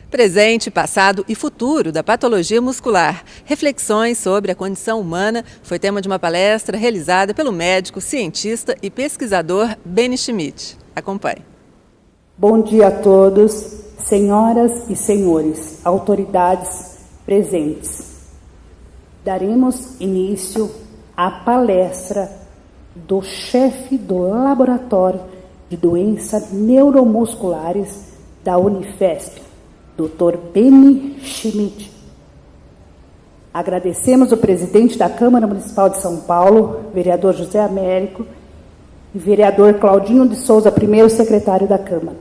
Presente, passado e futuro da patologia muscular. Reflexões sobre a condição humana foi tema de uma palestra realizada pelo médico, cientista e pesquisador Benny Schmidt. Acompanhe. Bom dia a todos, senhoras e senhores, autoridades presentes. Daremos início à palestra do chefe do Laboratório de Doenças Neuromusculares da Unifesp, Dr. Benny Schmidt. Agradecemos o presidente da Câmara Municipal de São Paulo, vereador José Américo, e vereador Claudinho de Souza, primeiro secretário da Câmara.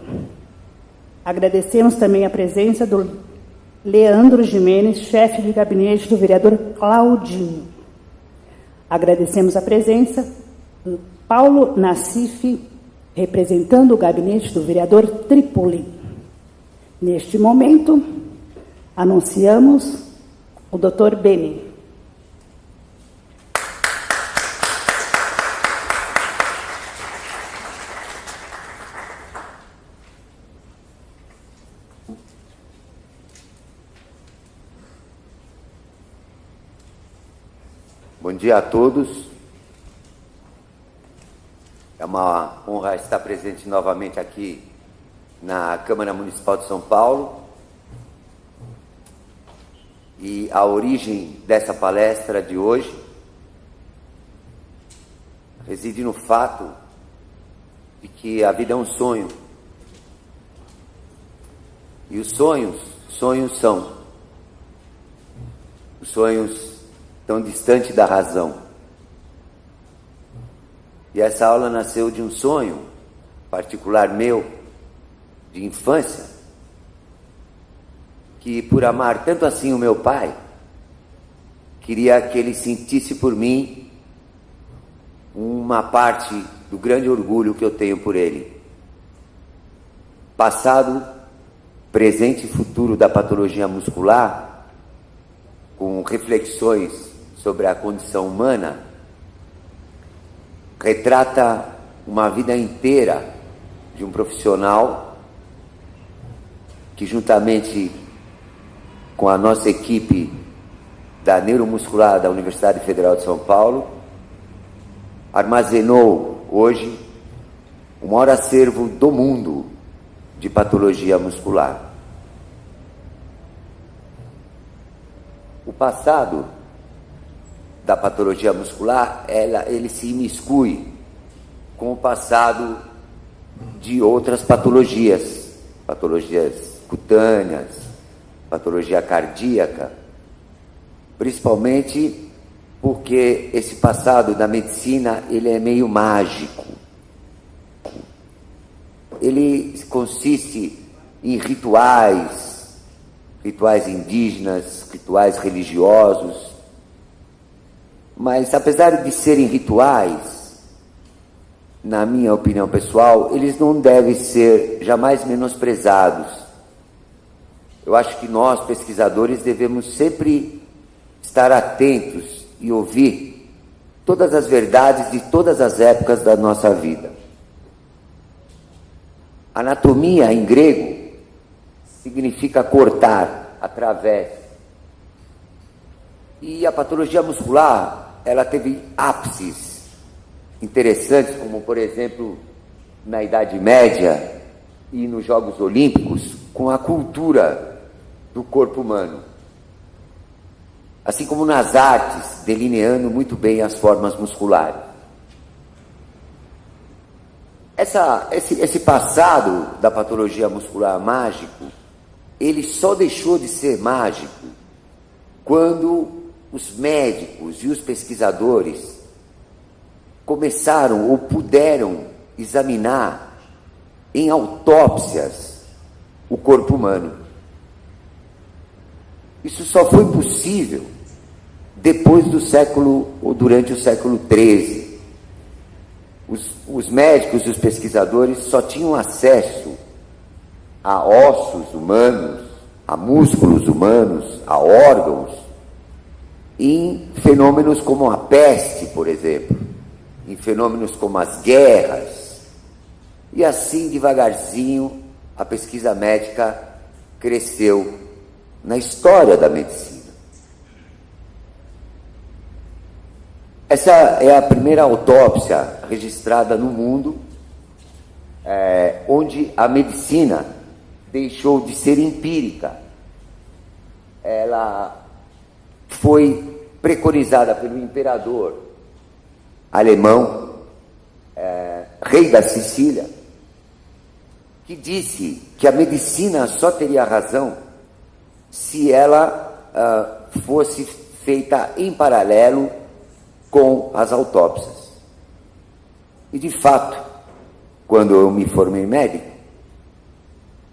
Agradecemos também a presença do Leandro Jimenez, chefe de gabinete do vereador Claudinho. Agradecemos a presença do Paulo Nassif, representando o gabinete do vereador Tripoli. Neste momento, anunciamos o Dr. Benny. Bom dia a todos. É uma honra estar presente novamente aqui na Câmara Municipal de São Paulo. E a origem dessa palestra de hoje reside no fato de que a vida é um sonho. E os sonhos são. Os sonhos tão distante da razão. E essa aula nasceu de um sonho particular meu, de infância, que por amar tanto assim o meu pai, queria que ele sentisse por mim uma parte do grande orgulho que eu tenho por ele. Passado, presente e futuro da patologia muscular, com reflexões sobre a condição humana, retrata uma vida inteira de um profissional que, juntamente com a nossa equipe da neuromuscular da Universidade Federal de São Paulo, armazenou hoje o maior acervo do mundo de patologia muscular. O passado da patologia muscular, ele se imiscui com o passado de outras patologias cutâneas, patologia cardíaca, principalmente porque esse passado da medicina, ele é meio mágico. Ele consiste em rituais indígenas, rituais religiosos, mas apesar de serem rituais, na minha opinião pessoal, eles não devem ser jamais menosprezados. Eu acho que nós, pesquisadores, devemos sempre estar atentos e ouvir todas as verdades de todas as épocas da nossa vida. Anatomia, em grego, significa cortar, através. E a patologia muscular, ela teve ápices interessantes, como, por exemplo, na Idade Média e nos Jogos Olímpicos, com a cultura do corpo humano. Assim como nas artes, delineando muito bem as formas musculares. Esse passado da patologia muscular mágico, ele só deixou de ser mágico quando os médicos e os pesquisadores começaram ou puderam examinar em autópsias o corpo humano. Isso só foi possível depois do século, ou durante o século XIII. Os médicos e os pesquisadores só tinham acesso a ossos humanos, a músculos humanos, a órgãos, em fenômenos como a peste, por exemplo, em fenômenos como as guerras. E assim, devagarzinho, a pesquisa médica cresceu na história da medicina. Essa é a primeira autópsia registrada no mundo, onde a medicina deixou de ser empírica. Ela foi preconizada pelo imperador alemão, rei da Sicília, que disse que a medicina só teria razão se ela fosse feita em paralelo com as autópsias. E, de fato, quando eu me formei médico,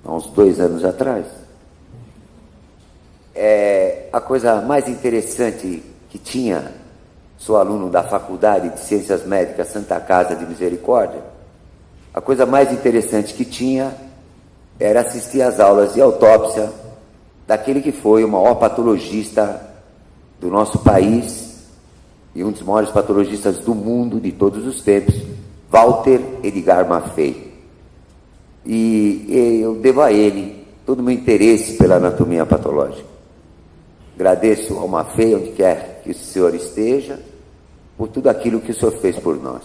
há uns 2 anos atrás, a coisa mais interessante que tinha, sou aluno da Faculdade de Ciências Médicas Santa Casa de Misericórdia, a coisa mais interessante que tinha era assistir às aulas de autópsia daquele que foi o maior patologista do nosso país e um dos maiores patologistas do mundo de todos os tempos, Walter Edgar Maffei. E eu devo a ele todo o meu interesse pela anatomia patológica. Agradeço ao Maffei, onde quer que o senhor esteja, por tudo aquilo que o senhor fez por nós.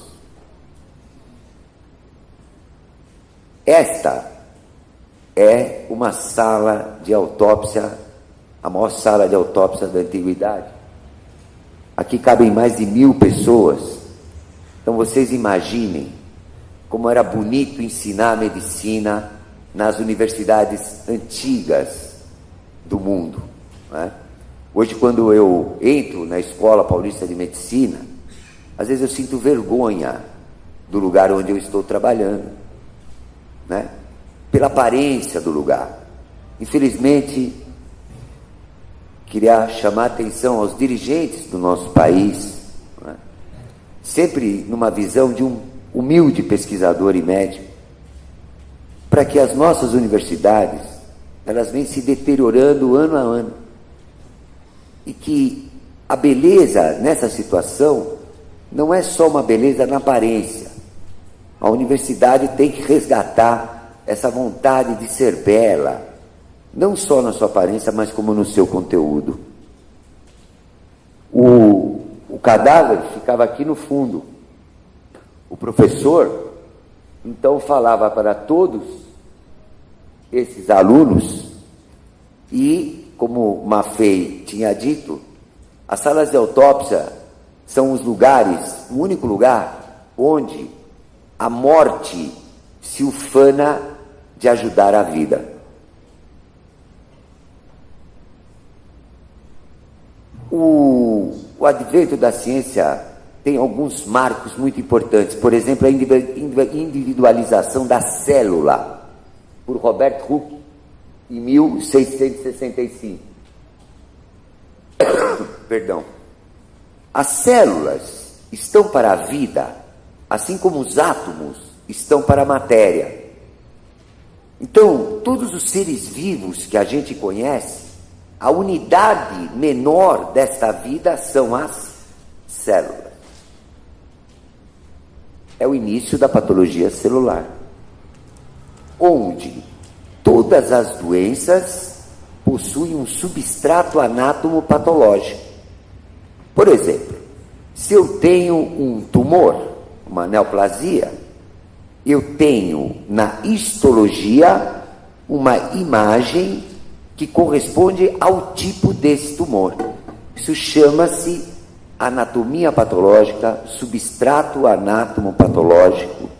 Esta é uma sala de autópsia, a maior sala de autópsia da antiguidade. Aqui cabem mais de 1000 pessoas. Então vocês imaginem como era bonito ensinar medicina nas universidades antigas do mundo, né? Hoje, quando eu entro na Escola Paulista de Medicina, às vezes eu sinto vergonha do lugar onde eu estou trabalhando, né? Pela aparência do lugar. Infelizmente, queria chamar a atenção aos dirigentes do nosso país, né? Sempre numa visão de um humilde pesquisador e médico, para que as nossas universidades, elas vêm se deteriorando ano a ano, e que a beleza nessa situação não é só uma beleza na aparência. A universidade tem que resgatar essa vontade de ser bela, não só na sua aparência, mas como no seu conteúdo. O cadáver ficava aqui no fundo. O professor, então, falava para todos esses alunos e, como Maffei tinha dito, as salas de autópsia são os lugares, o único lugar onde a morte se ufana de ajudar a vida. O advento da ciência tem alguns marcos muito importantes. Por exemplo, a individualização da célula, por Robert Hooke, em 1665. Perdão. As células estão para a vida, assim como os átomos estão para a matéria. Então, todos os seres vivos que a gente conhece, a unidade menor desta vida são as células. É o início da patologia celular, onde todas as doenças possuem um substrato anátomo-patológico. Por exemplo, se eu tenho um tumor, uma neoplasia, eu tenho na histologia uma imagem que corresponde ao tipo desse tumor. Isso chama-se anatomia patológica, substrato anátomo-patológico.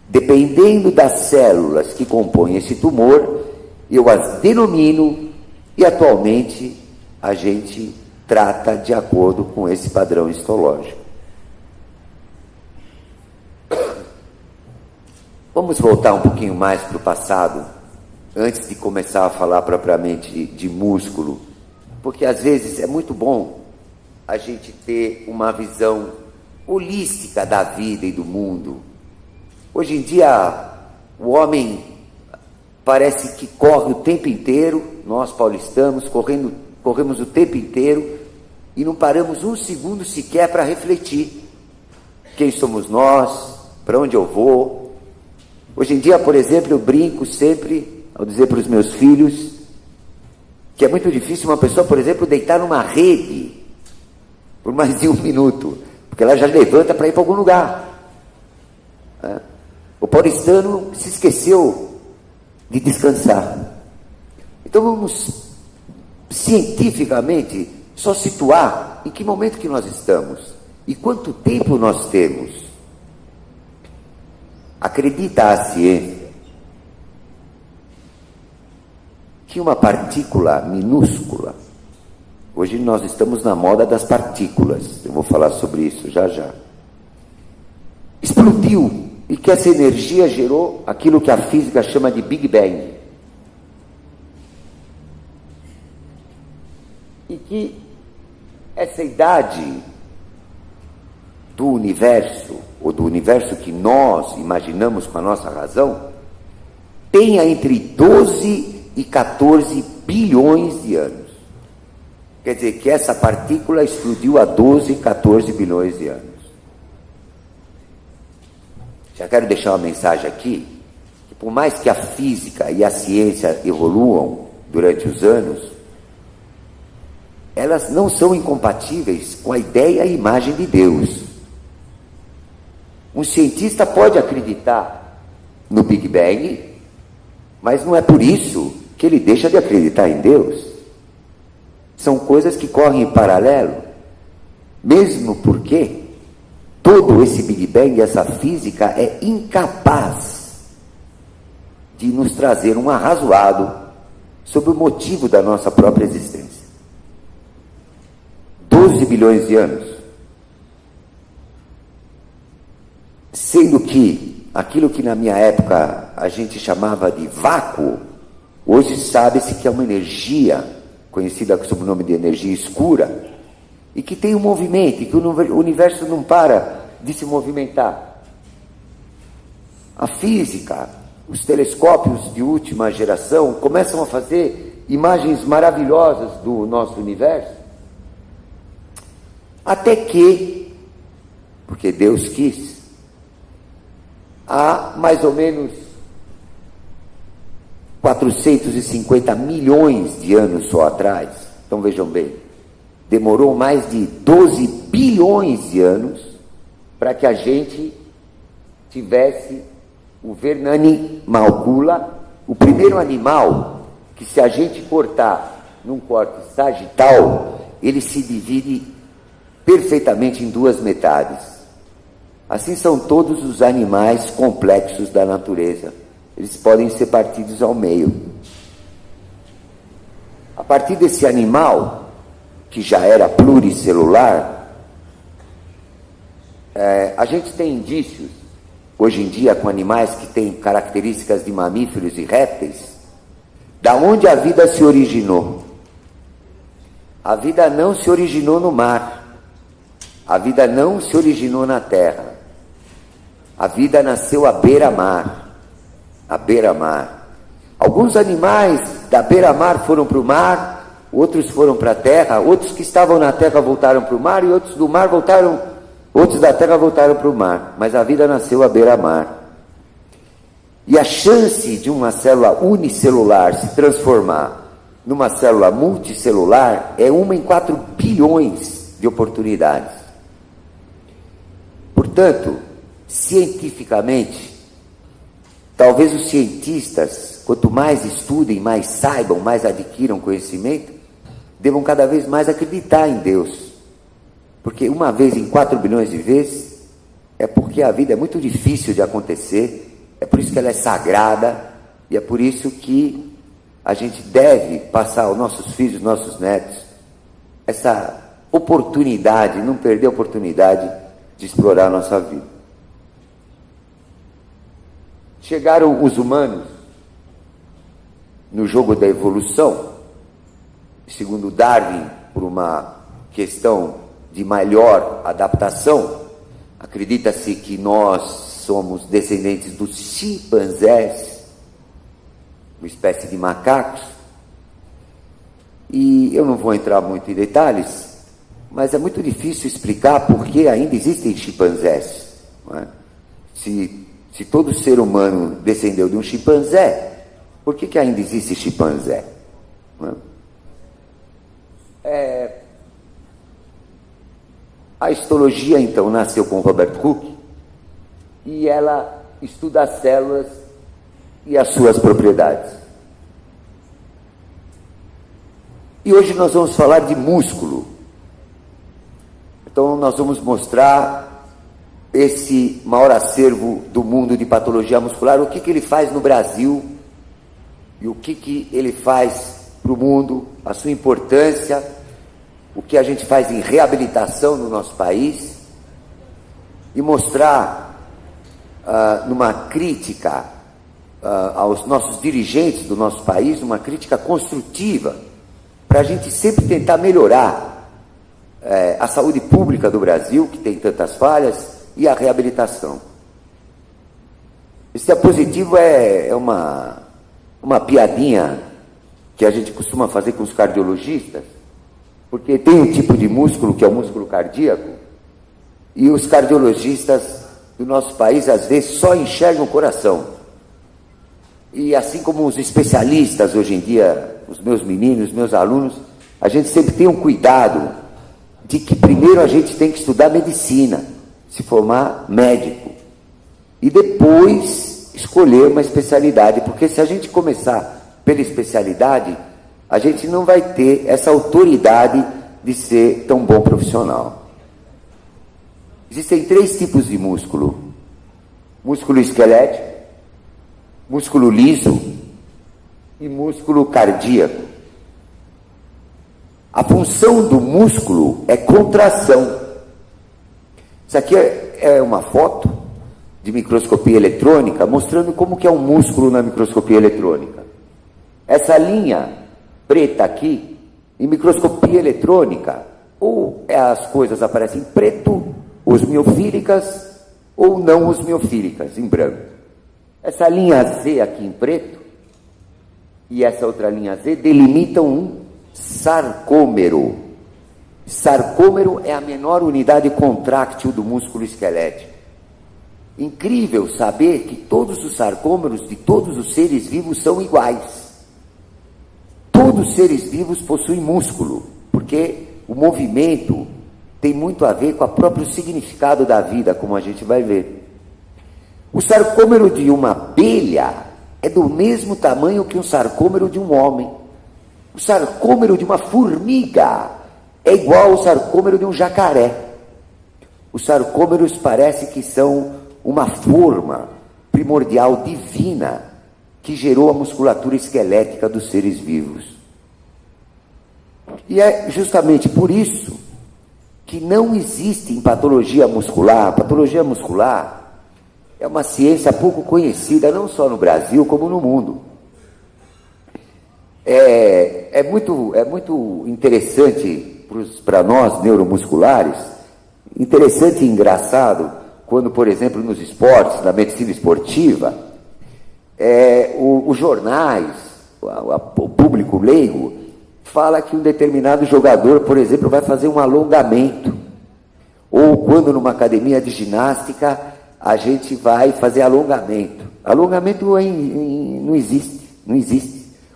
Dependendo das células que compõem esse tumor, eu as denomino e atualmente a gente trata de acordo com esse padrão histológico. Vamos voltar um pouquinho mais para o passado, antes de começar a falar propriamente de músculo, porque às vezes é muito bom a gente ter uma visão holística da vida e do mundo. Hoje em dia, o homem parece que corre o tempo inteiro, nós paulistanos corremos o tempo inteiro e não paramos um segundo sequer para refletir. Quem somos nós? Para onde eu vou? Hoje em dia, por exemplo, eu brinco sempre ao dizer para os meus filhos que é muito difícil uma pessoa, por exemplo, deitar numa rede por mais de 1 minuto, porque ela já levanta para ir para algum lugar. O paulistano se esqueceu de descansar. Então vamos cientificamente só situar em que momento que nós estamos e quanto tempo nós temos. Acredita a ciência que uma partícula minúscula, hoje nós estamos na moda das partículas, eu vou falar sobre isso já já, explodiu e que essa energia gerou aquilo que a física chama de Big Bang. E que essa idade do universo, ou do universo que nós imaginamos com a nossa razão, tenha entre 12 e 14 bilhões de anos. Quer dizer, que essa partícula explodiu há 12, 14 bilhões de anos. Já quero deixar uma mensagem aqui, que por mais que a física e a ciência evoluam durante os anos, elas não são incompatíveis com a ideia e a imagem de Deus. Um cientista pode acreditar no Big Bang, mas não é por isso que ele deixa de acreditar em Deus. São coisas que correm em paralelo, mesmo porque todo esse Big Bang, essa física, é incapaz de nos trazer um arrazoado sobre o motivo da nossa própria existência. 12 bilhões de anos. Sendo que aquilo que na minha época a gente chamava de vácuo, hoje sabe-se que é uma energia, conhecida sob o nome de energia escura, e que tem um movimento, e que o universo não para de se movimentar. A física, os telescópios de última geração começam a fazer imagens maravilhosas do nosso universo, até que, porque Deus quis, há mais ou menos 450 milhões de anos só atrás, então vejam bem, demorou mais de 12 bilhões de anos para que a gente tivesse o Vernani Malcula, o primeiro animal que, se a gente cortar num corte sagital, ele se divide perfeitamente em 2 metades. Assim são todos os animais complexos da natureza. Eles podem ser partidos ao meio. A partir desse animal, que já era pluricelular, a gente tem indícios, hoje em dia, com animais que têm características de mamíferos e répteis, da onde a vida se originou. A vida não se originou no mar. A vida não se originou na terra. A vida nasceu à beira-mar. À beira-mar. Alguns animais da beira-mar foram para o mar, outros foram para a terra, outros que estavam na terra voltaram para o mar, e outros do mar voltaram, outros da terra voltaram para o mar. Mas a vida nasceu à beira-mar. E a chance de uma célula unicelular se transformar numa célula multicelular é 1 em 4 bilhões de oportunidades. Portanto, cientificamente, talvez os cientistas, quanto mais estudem, mais saibam, mais adquiram conhecimento, devam cada vez mais acreditar em Deus. Porque 1 vez em 4 bilhões de vezes é porque a vida é muito difícil de acontecer, é por isso que ela é sagrada, e é por isso que a gente deve passar aos nossos filhos, nossos netos, essa oportunidade, não perder a oportunidade de explorar a nossa vida. Chegaram os humanos no jogo da evolução, segundo Darwin, por uma questão de maior adaptação. Acredita-se que nós somos descendentes dos chimpanzés, uma espécie de macacos, e eu não vou entrar muito em detalhes, mas é muito difícil explicar por que ainda existem chimpanzés. Não é? Se todo ser humano descendeu de um chimpanzé, por que ainda existe chimpanzé? Não é? A histologia, então, nasceu com Robert Hooke e ela estuda as células e as suas propriedades. E hoje nós vamos falar de músculo. Então, nós vamos mostrar esse maior acervo do mundo de patologia muscular, o que ele faz no Brasil e o que ele faz para o mundo, a sua importância, o que a gente faz em reabilitação no nosso país, e mostrar numa crítica aos nossos dirigentes do nosso país, uma crítica construtiva, para a gente sempre tentar melhorar a saúde pública do Brasil, que tem tantas falhas, e a reabilitação. Esse diapositivo é uma piadinha que a gente costuma fazer com os cardiologistas, porque tem um tipo de músculo que é o músculo cardíaco, e os cardiologistas do nosso país às vezes só enxergam o coração. E assim como os especialistas hoje em dia, os meus meninos, os meus alunos, a gente sempre tem um cuidado de que primeiro a gente tem que estudar medicina, se formar médico, e depois escolher uma especialidade, porque se a gente começar pela especialidade, a gente não vai ter essa autoridade de ser tão bom profissional. Existem 3 tipos de músculo: músculo esquelético, músculo liso e músculo cardíaco. A função do músculo é contração. Isso aqui é uma foto de microscopia eletrônica mostrando como que é um músculo na microscopia eletrônica. Essa linha preta aqui, em microscopia eletrônica, ou as coisas aparecem em preto, osmiofílicas, ou não osmiofílicas, em branco. Essa linha Z aqui em preto e essa outra linha Z delimitam um sarcômero. Sarcômero é a menor unidade contráctil do músculo esquelético. Incrível saber que todos os sarcômeros de todos os seres vivos são iguais. Todos os seres vivos possuem músculo, porque o movimento tem muito a ver com o próprio significado da vida, como a gente vai ver. O sarcômero de uma abelha é do mesmo tamanho que um sarcômero de um homem. O sarcômero de uma formiga é igual ao sarcômero de um jacaré. Os sarcômeros parece que são uma forma primordial divina que gerou a musculatura esquelética dos seres vivos. E é justamente por isso que não existe em patologia muscular. A patologia muscular é uma ciência pouco conhecida, não só no Brasil, como no mundo. É muito interessante para nós, neuromusculares, interessante e engraçado, quando, por exemplo, nos esportes, na medicina esportiva, os jornais, o público leigo, fala que um determinado jogador, por exemplo, vai fazer um alongamento. Ou quando numa academia de ginástica, a gente vai fazer alongamento. Alongamento não existe.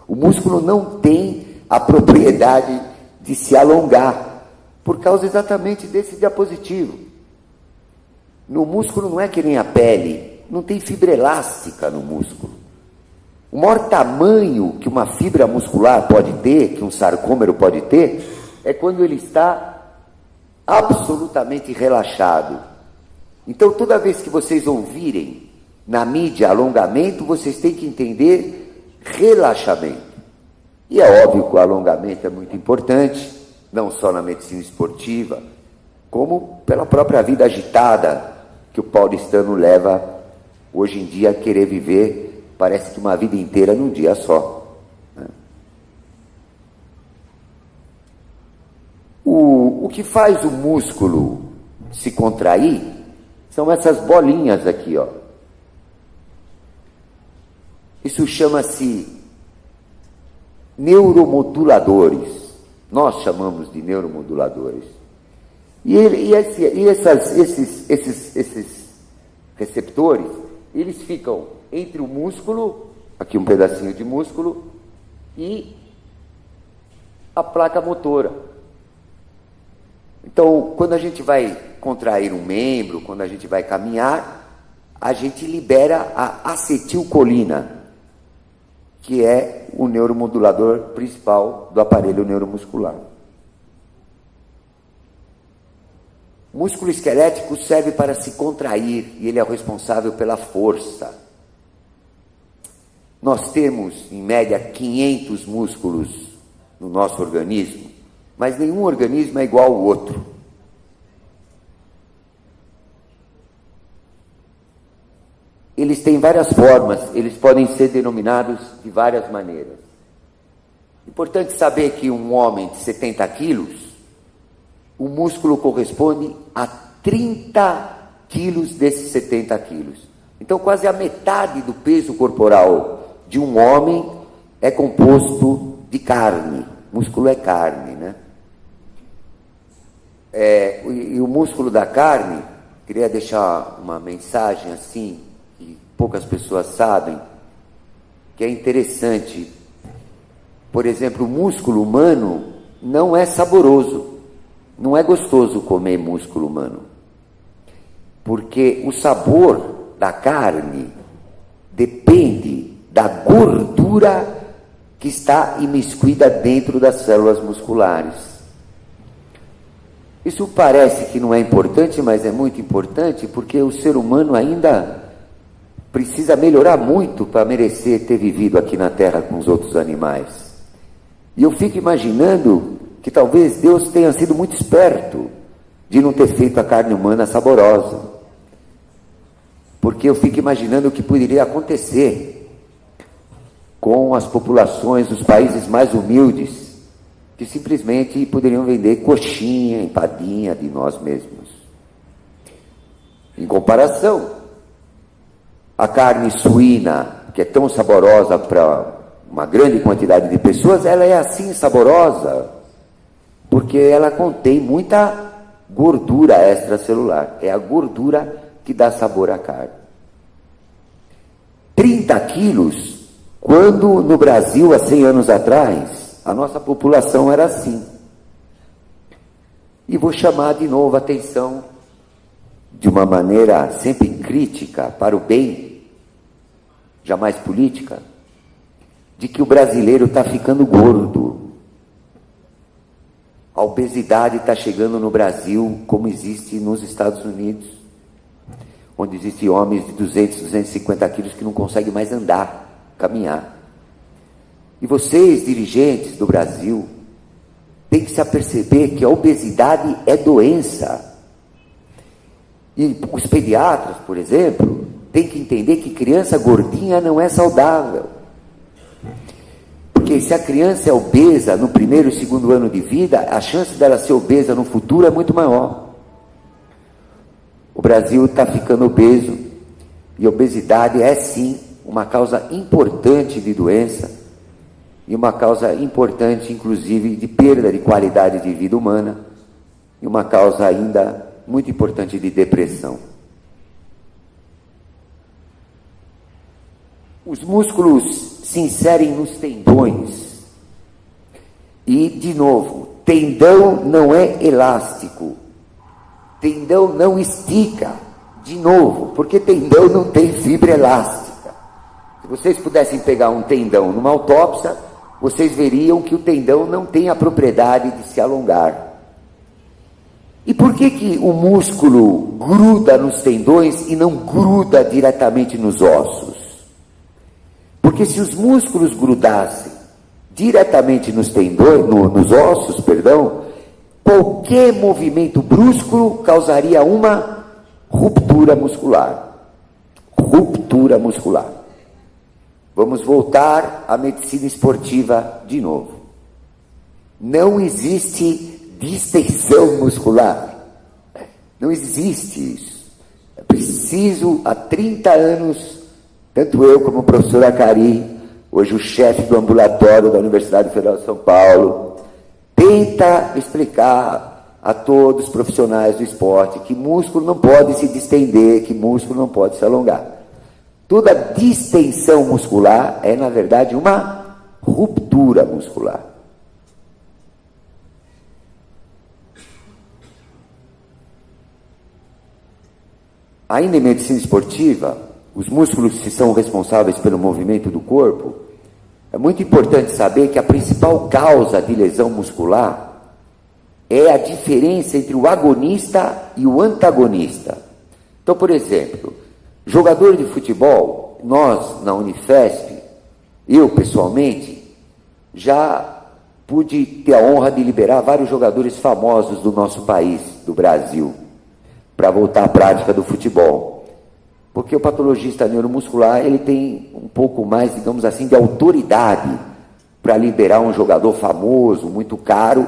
O músculo não tem a propriedade de se alongar, por causa exatamente desse diapositivo. No músculo não é que nem a pele, não tem fibra elástica no músculo. O maior tamanho que uma fibra muscular pode ter, que um sarcômero pode ter, é quando ele está absolutamente relaxado. Então, toda vez que vocês ouvirem na mídia alongamento, vocês têm que entender relaxamento. E é óbvio que o alongamento é muito importante, não só na medicina esportiva, como pela própria vida agitada que o paulistano leva hoje em dia a querer viver, parece que uma vida inteira num dia só. Né? O que faz o músculo se contrair são essas bolinhas aqui, ó. Isso chama-se neuromoduladores. Nós chamamos de neuromoduladores. E esses receptores, eles ficam entre o músculo, aqui um pedacinho de músculo, e a placa motora. Então, quando a gente vai contrair um membro, quando a gente vai caminhar, a gente libera a acetilcolina, que é o neuromodulador principal do aparelho neuromuscular. O músculo esquelético serve para se contrair e ele é o responsável pela força. Nós temos, em média, 500 músculos no nosso organismo, mas nenhum organismo é igual ao outro. Eles têm várias formas, eles podem ser denominados de várias maneiras. Importante saber que um homem de 70 quilos, o músculo corresponde a 30 quilos desses 70 quilos. Então, quase a metade do peso corporal de um homem é composto de carne. Músculo é carne, né? E o músculo da carne, queria deixar uma mensagem assim, que poucas pessoas sabem, que é interessante. Por exemplo, o músculo humano não é saboroso, não é gostoso comer músculo humano, porque o sabor da carne depende da gordura que está imiscuída dentro das células musculares. Isso parece que não é importante, mas é muito importante, porque o ser humano ainda precisa melhorar muito para merecer ter vivido aqui na Terra com os outros animais. E eu fico imaginando que talvez Deus tenha sido muito esperto de não ter feito a carne humana saborosa. Porque eu fico imaginando o que poderia acontecer com as populações dos países mais humildes, que simplesmente poderiam vender coxinha, empadinha de nós mesmos. Em comparação, a carne suína, que é tão saborosa para uma grande quantidade de pessoas, ela é assim saborosa, porque ela contém muita gordura extracelular. É a gordura que dá sabor à carne. 30 quilos, quando no Brasil, há 100 anos atrás, a nossa população era assim. E vou chamar de novo a atenção, de uma maneira sempre crítica, para o bem, jamais política, de que o brasileiro está ficando gordo. A obesidade está chegando no Brasil como existe nos Estados Unidos, onde existem homens de 200, 250 quilos que não conseguem mais andar, caminhar. E vocês, dirigentes do Brasil, têm que se aperceber que a obesidade é doença. E os pediatras, por exemplo, têm que entender que criança gordinha não é saudável. Porque se a criança é obesa no primeiro e segundo ano de vida, a chance dela ser obesa no futuro é muito maior. O Brasil está ficando obeso, e a obesidade é sim uma causa importante de doença, e uma causa importante, inclusive, de perda de qualidade de vida humana, e uma causa ainda muito importante de depressão. Os músculos se inserem nos tendões. E, de novo, tendão não é elástico. Tendão não estica. De novo, porque tendão não tem fibra elástica. Se vocês pudessem pegar um tendão numa autópsia, vocês veriam que o tendão não tem a propriedade de se alongar. E por que o músculo gruda nos tendões e não gruda diretamente nos ossos? Porque se os músculos grudassem diretamente nos tendões, nos ossos, qualquer movimento brusco causaria uma ruptura muscular. Ruptura muscular. Vamos voltar à medicina esportiva de novo. Não existe distensão muscular. Não existe isso. É preciso, há 30 anos, tanto eu como o professor Acari, hoje o chefe do ambulatório da Universidade Federal de São Paulo, tenta explicar a todos os profissionais do esporte que músculo não pode se distender, que músculo não pode se alongar. Toda distensão muscular é, na verdade, uma ruptura muscular. Ainda em medicina esportiva, os músculos que são responsáveis pelo movimento do corpo, é muito importante saber que a principal causa de lesão muscular é a diferença entre o agonista e o antagonista. Então, por exemplo, jogador de futebol, nós na Unifesp, eu pessoalmente, já pude ter a honra de liberar vários jogadores famosos do nosso país, do Brasil, para voltar à prática do futebol. Porque o patologista neuromuscular, ele tem um pouco mais, digamos assim, de autoridade para liberar um jogador famoso, muito caro,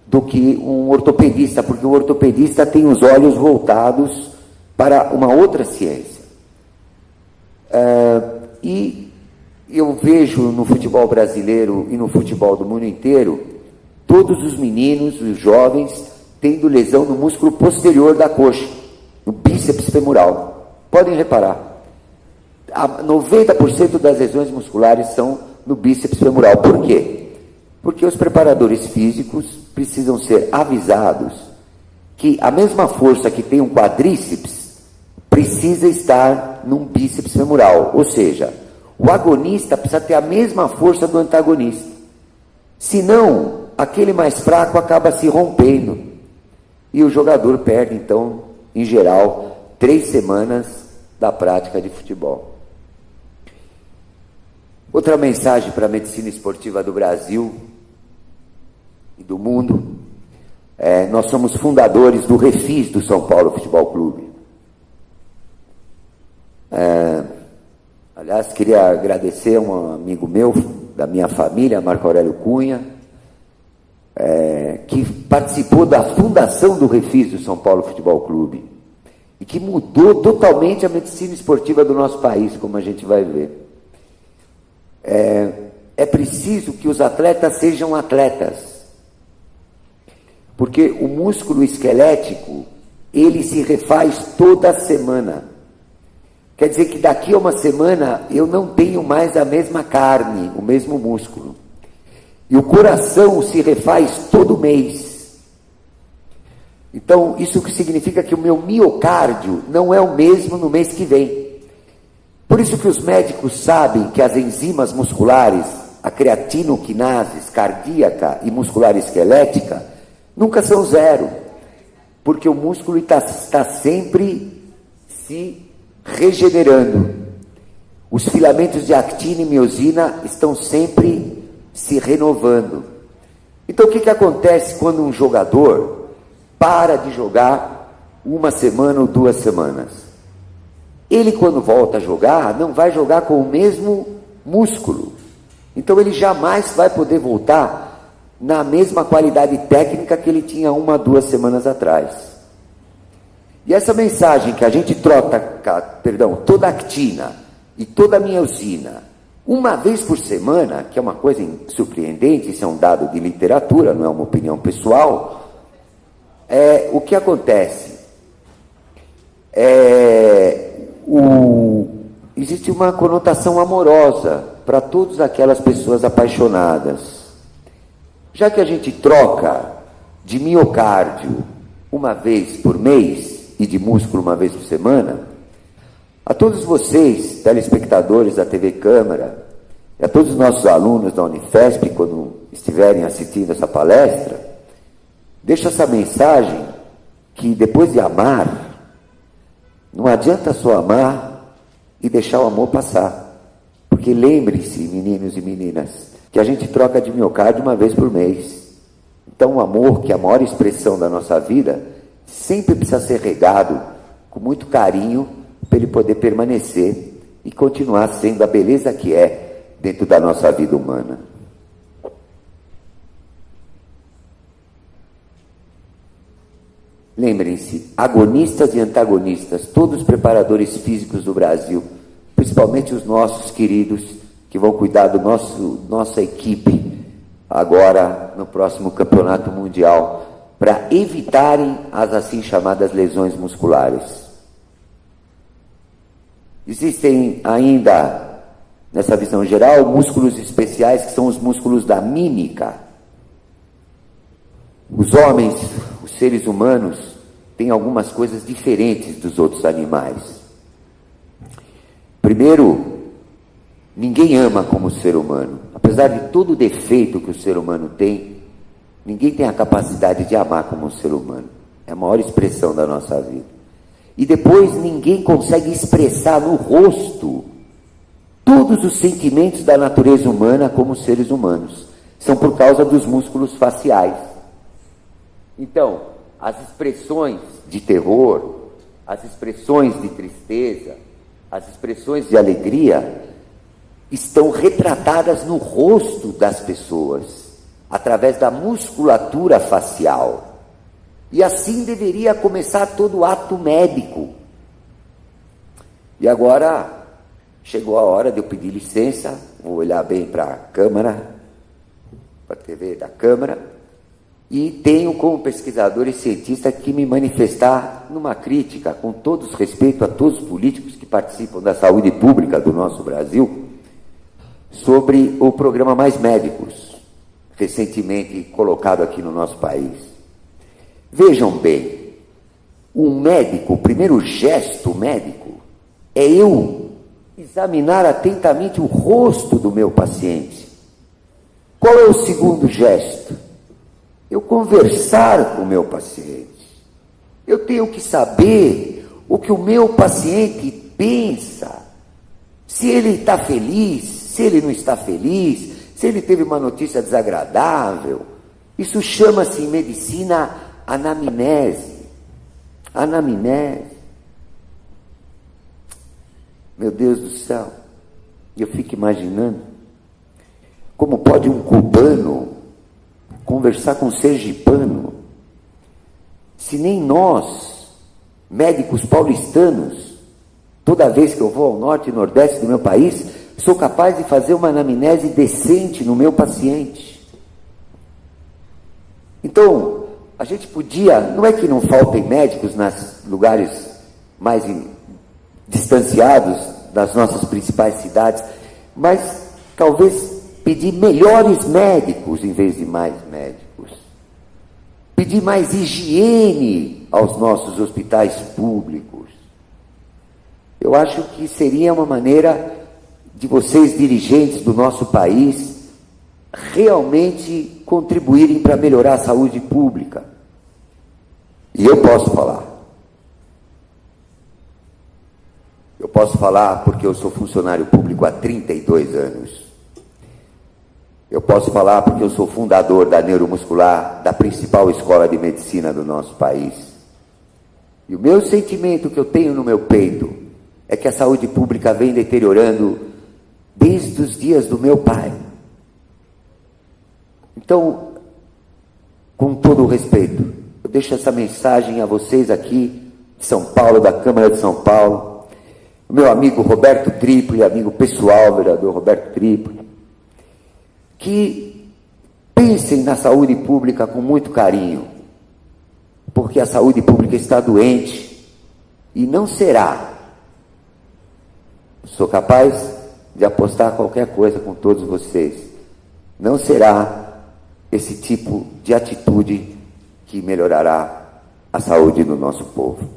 do que um ortopedista, porque o ortopedista tem os olhos voltados para uma outra ciência. E eu vejo no futebol brasileiro e no futebol do mundo inteiro, todos os meninos, os jovens, tendo lesão no músculo posterior da coxa, no bíceps femoral. Podem reparar, 90% das lesões musculares são no bíceps femoral. Por quê? Porque os preparadores físicos precisam ser avisados que a mesma força que tem um quadríceps precisa estar num bíceps femoral. Ou seja, o agonista precisa ter a mesma força do antagonista. Senão, aquele mais fraco acaba se rompendo. E o jogador perde, então, em geral, 3 semanas da prática de futebol. Outra mensagem para a medicina esportiva do Brasil e do mundo, nós somos fundadores do Refis do São Paulo Futebol Clube. Aliás, queria agradecer a um amigo meu, da minha família, Marco Aurélio Cunha, que participou da fundação do Refis do São Paulo Futebol Clube e que mudou totalmente a medicina esportiva do nosso país, como a gente vai ver. É preciso que os atletas sejam atletas, porque o músculo esquelético, ele se refaz toda semana. Quer dizer que daqui a uma semana eu não tenho mais a mesma carne, o mesmo músculo. E o coração se refaz todo mês. Então, isso que significa que o meu miocárdio não é o mesmo no mês que vem. Por isso que os médicos sabem que as enzimas musculares, a creatinoquinase cardíaca e muscular esquelética, nunca são zero. Porque o músculo está sempre se regenerando. Os filamentos de actina e miosina estão sempre se renovando. Então, o que acontece quando um jogador para de jogar 1 semana ou 2 semanas? Ele, quando volta a jogar, não vai jogar com o mesmo músculo. Então, ele jamais vai poder voltar na mesma qualidade técnica que ele tinha 1 a 2 semanas atrás. E essa mensagem que a gente troca, toda a actina e toda a miosina, 1 vez por semana, que é uma coisa surpreendente, isso é um dado de literatura, não é uma opinião pessoal, o que acontece? Existe uma conotação amorosa para todas aquelas pessoas apaixonadas. Já que a gente troca de miocárdio 1 vez por mês e de músculo 1 vez por semana, a todos vocês, telespectadores da TV Câmara, e a todos os nossos alunos da Unifesp, quando estiverem assistindo essa palestra, deixo essa mensagem que depois de amar, não adianta só amar e deixar o amor passar. Porque lembre-se, meninos e meninas, que a gente troca de miocárdio 1 vez por mês. Então o amor, que é a maior expressão da nossa vida, sempre precisa ser regado com muito carinho para ele poder permanecer e continuar sendo a beleza que é dentro da nossa vida humana. Lembrem-se, agonistas e antagonistas, todos os preparadores físicos do Brasil, principalmente os nossos queridos, que vão cuidar do nossa equipe agora no próximo campeonato mundial, para evitarem as assim chamadas lesões musculares. Existem ainda, nessa visão geral, músculos especiais que são os músculos da mímica. Os homens, os seres humanos, tem algumas coisas diferentes dos outros animais. Primeiro, ninguém ama como o ser humano. Apesar de todo o defeito que o ser humano tem, ninguém tem a capacidade de amar como o ser humano. É a maior expressão da nossa vida. E depois, ninguém consegue expressar no rosto todos os sentimentos da natureza humana como seres humanos. São por causa dos músculos faciais. Então, as expressões de terror, as expressões de tristeza, as expressões de alegria estão retratadas no rosto das pessoas, através da musculatura facial. E assim deveria começar todo o ato médico. E agora chegou a hora de eu pedir licença, vou olhar bem para a câmera, para a TV da Câmara, e tenho como pesquisador e cientista que me manifestar numa crítica, com todo respeito a todos os políticos que participam da saúde pública do nosso Brasil, sobre o programa Mais Médicos, recentemente colocado aqui no nosso país. Vejam bem, um médico, o primeiro gesto médico é eu examinar atentamente o rosto do meu paciente. Qual é o segundo gesto? Eu conversar com o meu paciente. Eu tenho que saber o que o meu paciente pensa. Se ele está feliz, se ele não está feliz, se ele teve uma notícia desagradável. Isso chama-se em medicina anamnese. Anamnese. Meu Deus do céu. Eu fico imaginando como pode um cubano conversar com um sergipano, se nem nós, médicos paulistanos, toda vez que eu vou ao norte e nordeste do meu país, sou capaz de fazer uma anamnese decente no meu paciente. Então, a gente podia, não é que não faltem médicos nos lugares mais distanciados das nossas principais cidades, mas talvez pedir melhores médicos em vez de mais médicos. Pedir mais higiene aos nossos hospitais públicos. Eu acho que seria uma maneira de vocês, dirigentes do nosso país, realmente contribuírem para melhorar a saúde pública. E eu posso falar. Eu posso falar porque eu sou funcionário público há 32 anos. Eu posso falar porque eu sou fundador da neuromuscular, da principal escola de medicina do nosso país. E o meu sentimento que eu tenho no meu peito é que a saúde pública vem deteriorando desde os dias do meu pai. Então, com todo o respeito, eu deixo essa mensagem a vocês aqui de São Paulo, da Câmara de São Paulo, o meu amigo Roberto Tripoli, amigo pessoal, vereador Roberto Tripoli, que pensem na saúde pública com muito carinho, porque a saúde pública está doente e não será. Sou capaz de apostar qualquer coisa com todos vocês. Não será esse tipo de atitude que melhorará a saúde do nosso povo.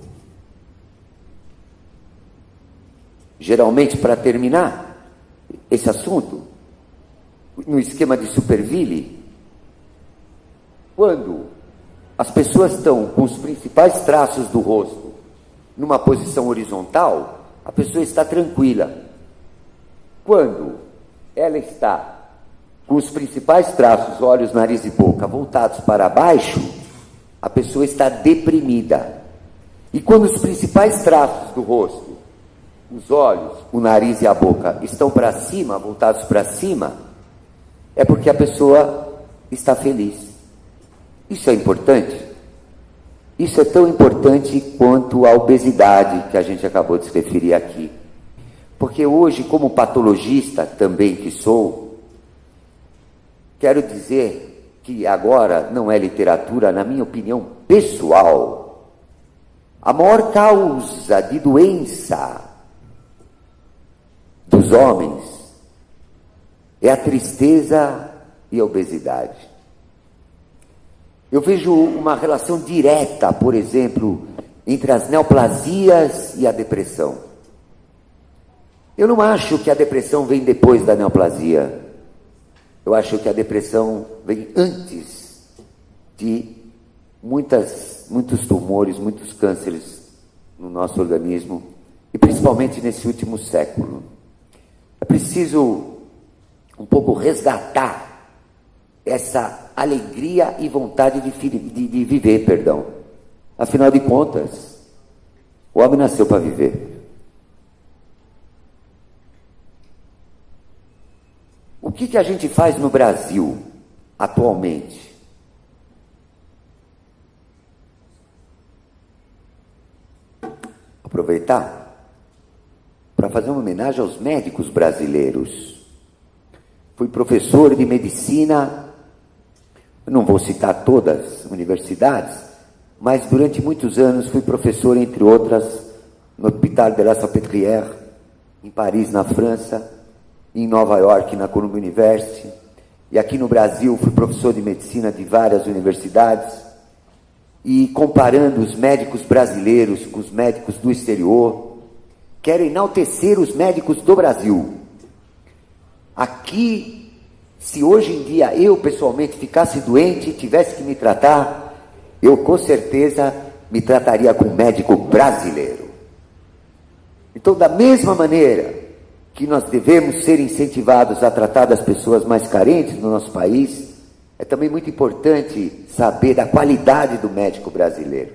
Geralmente, para terminar esse assunto, no esquema de Superville, quando as pessoas estão com os principais traços do rosto numa posição horizontal, a pessoa está tranquila. Quando ela está com os principais traços, olhos, nariz e boca, voltados para baixo, a pessoa está deprimida. E quando os principais traços do rosto, os olhos, o nariz e a boca, estão para cima, voltados para cima, é porque a pessoa está feliz. Isso é importante? Isso é tão importante quanto a obesidade que a gente acabou de se referir aqui. Porque hoje, como patologista também que sou, quero dizer que agora não é literatura, na minha opinião pessoal, a maior causa de doença dos homens é a tristeza e a obesidade. Eu vejo uma relação direta, por exemplo, entre as neoplasias e a depressão. Eu não acho que a depressão vem depois da neoplasia. Eu acho que a depressão vem antes de muitos tumores, muitos cânceres no nosso organismo, e principalmente nesse último século. É preciso um pouco resgatar essa alegria e vontade de viver, perdão. Afinal de contas, o homem nasceu para viver. O que a gente faz no Brasil atualmente? Aproveitar para fazer uma homenagem aos médicos brasileiros. Fui professor de medicina, não vou citar todas as universidades, mas durante muitos anos fui professor, entre outras, no Hôpital de la Salpêtrière, em Paris, na França, em Nova York, na Columbia University, e aqui no Brasil fui professor de medicina de várias universidades, e comparando os médicos brasileiros com os médicos do exterior, quero enaltecer os médicos do Brasil. Aqui, se hoje em dia eu pessoalmente ficasse doente e tivesse que me tratar, eu com certeza me trataria com um médico brasileiro. Então, da mesma maneira que nós devemos ser incentivados a tratar das pessoas mais carentes no nosso país, é também muito importante saber da qualidade do médico brasileiro.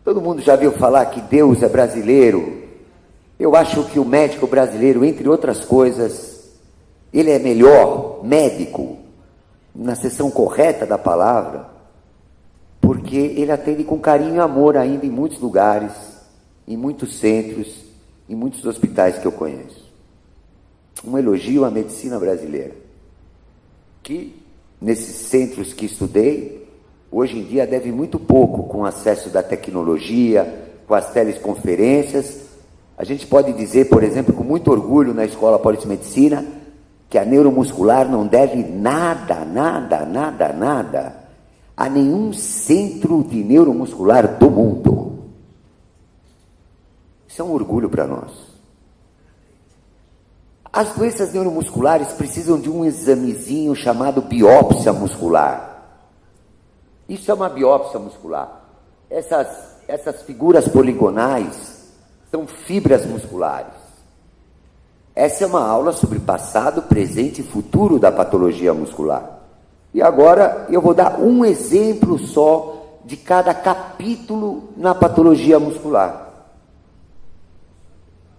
Todo mundo já viu falar que Deus é brasileiro. Eu acho que o médico brasileiro, entre outras coisas, ele é melhor médico, na seção correta da palavra, porque ele atende com carinho e amor ainda em muitos lugares, em muitos centros, em muitos hospitais que eu conheço. Um elogio à medicina brasileira, que nesses centros que estudei, hoje em dia deve muito pouco com o acesso da tecnologia, com as teleconferências. A gente pode dizer, por exemplo, com muito orgulho na Escola Paulista de Medicina, que a neuromuscular não deve nada a nenhum centro de neuromuscular do mundo. Isso é um orgulho para nós. As doenças neuromusculares precisam de um examezinho chamado biópsia muscular. Isso é uma biópsia muscular. Essas figuras poligonais são fibras musculares. Essa é uma aula sobre passado, presente e futuro da patologia muscular. E agora eu vou dar um exemplo só de cada capítulo na patologia muscular.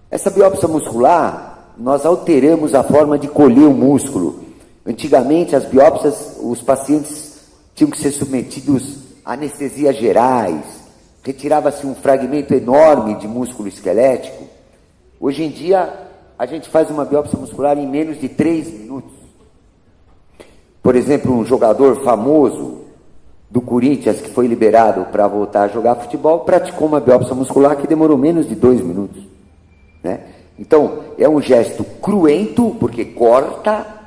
Essa biópsia muscular, nós alteramos a forma de colher o músculo. Antigamente, as biópsias, os pacientes tinham que ser submetidos a anestesias gerais, retirava-se um fragmento enorme de músculo esquelético. Hoje em dia, a gente faz uma biópsia muscular em menos de 3 minutos. Por exemplo, um jogador famoso do Corinthians, que foi liberado para voltar a jogar futebol, praticou uma biópsia muscular que demorou menos de 2 minutos, né? Então, é um gesto cruento, porque corta,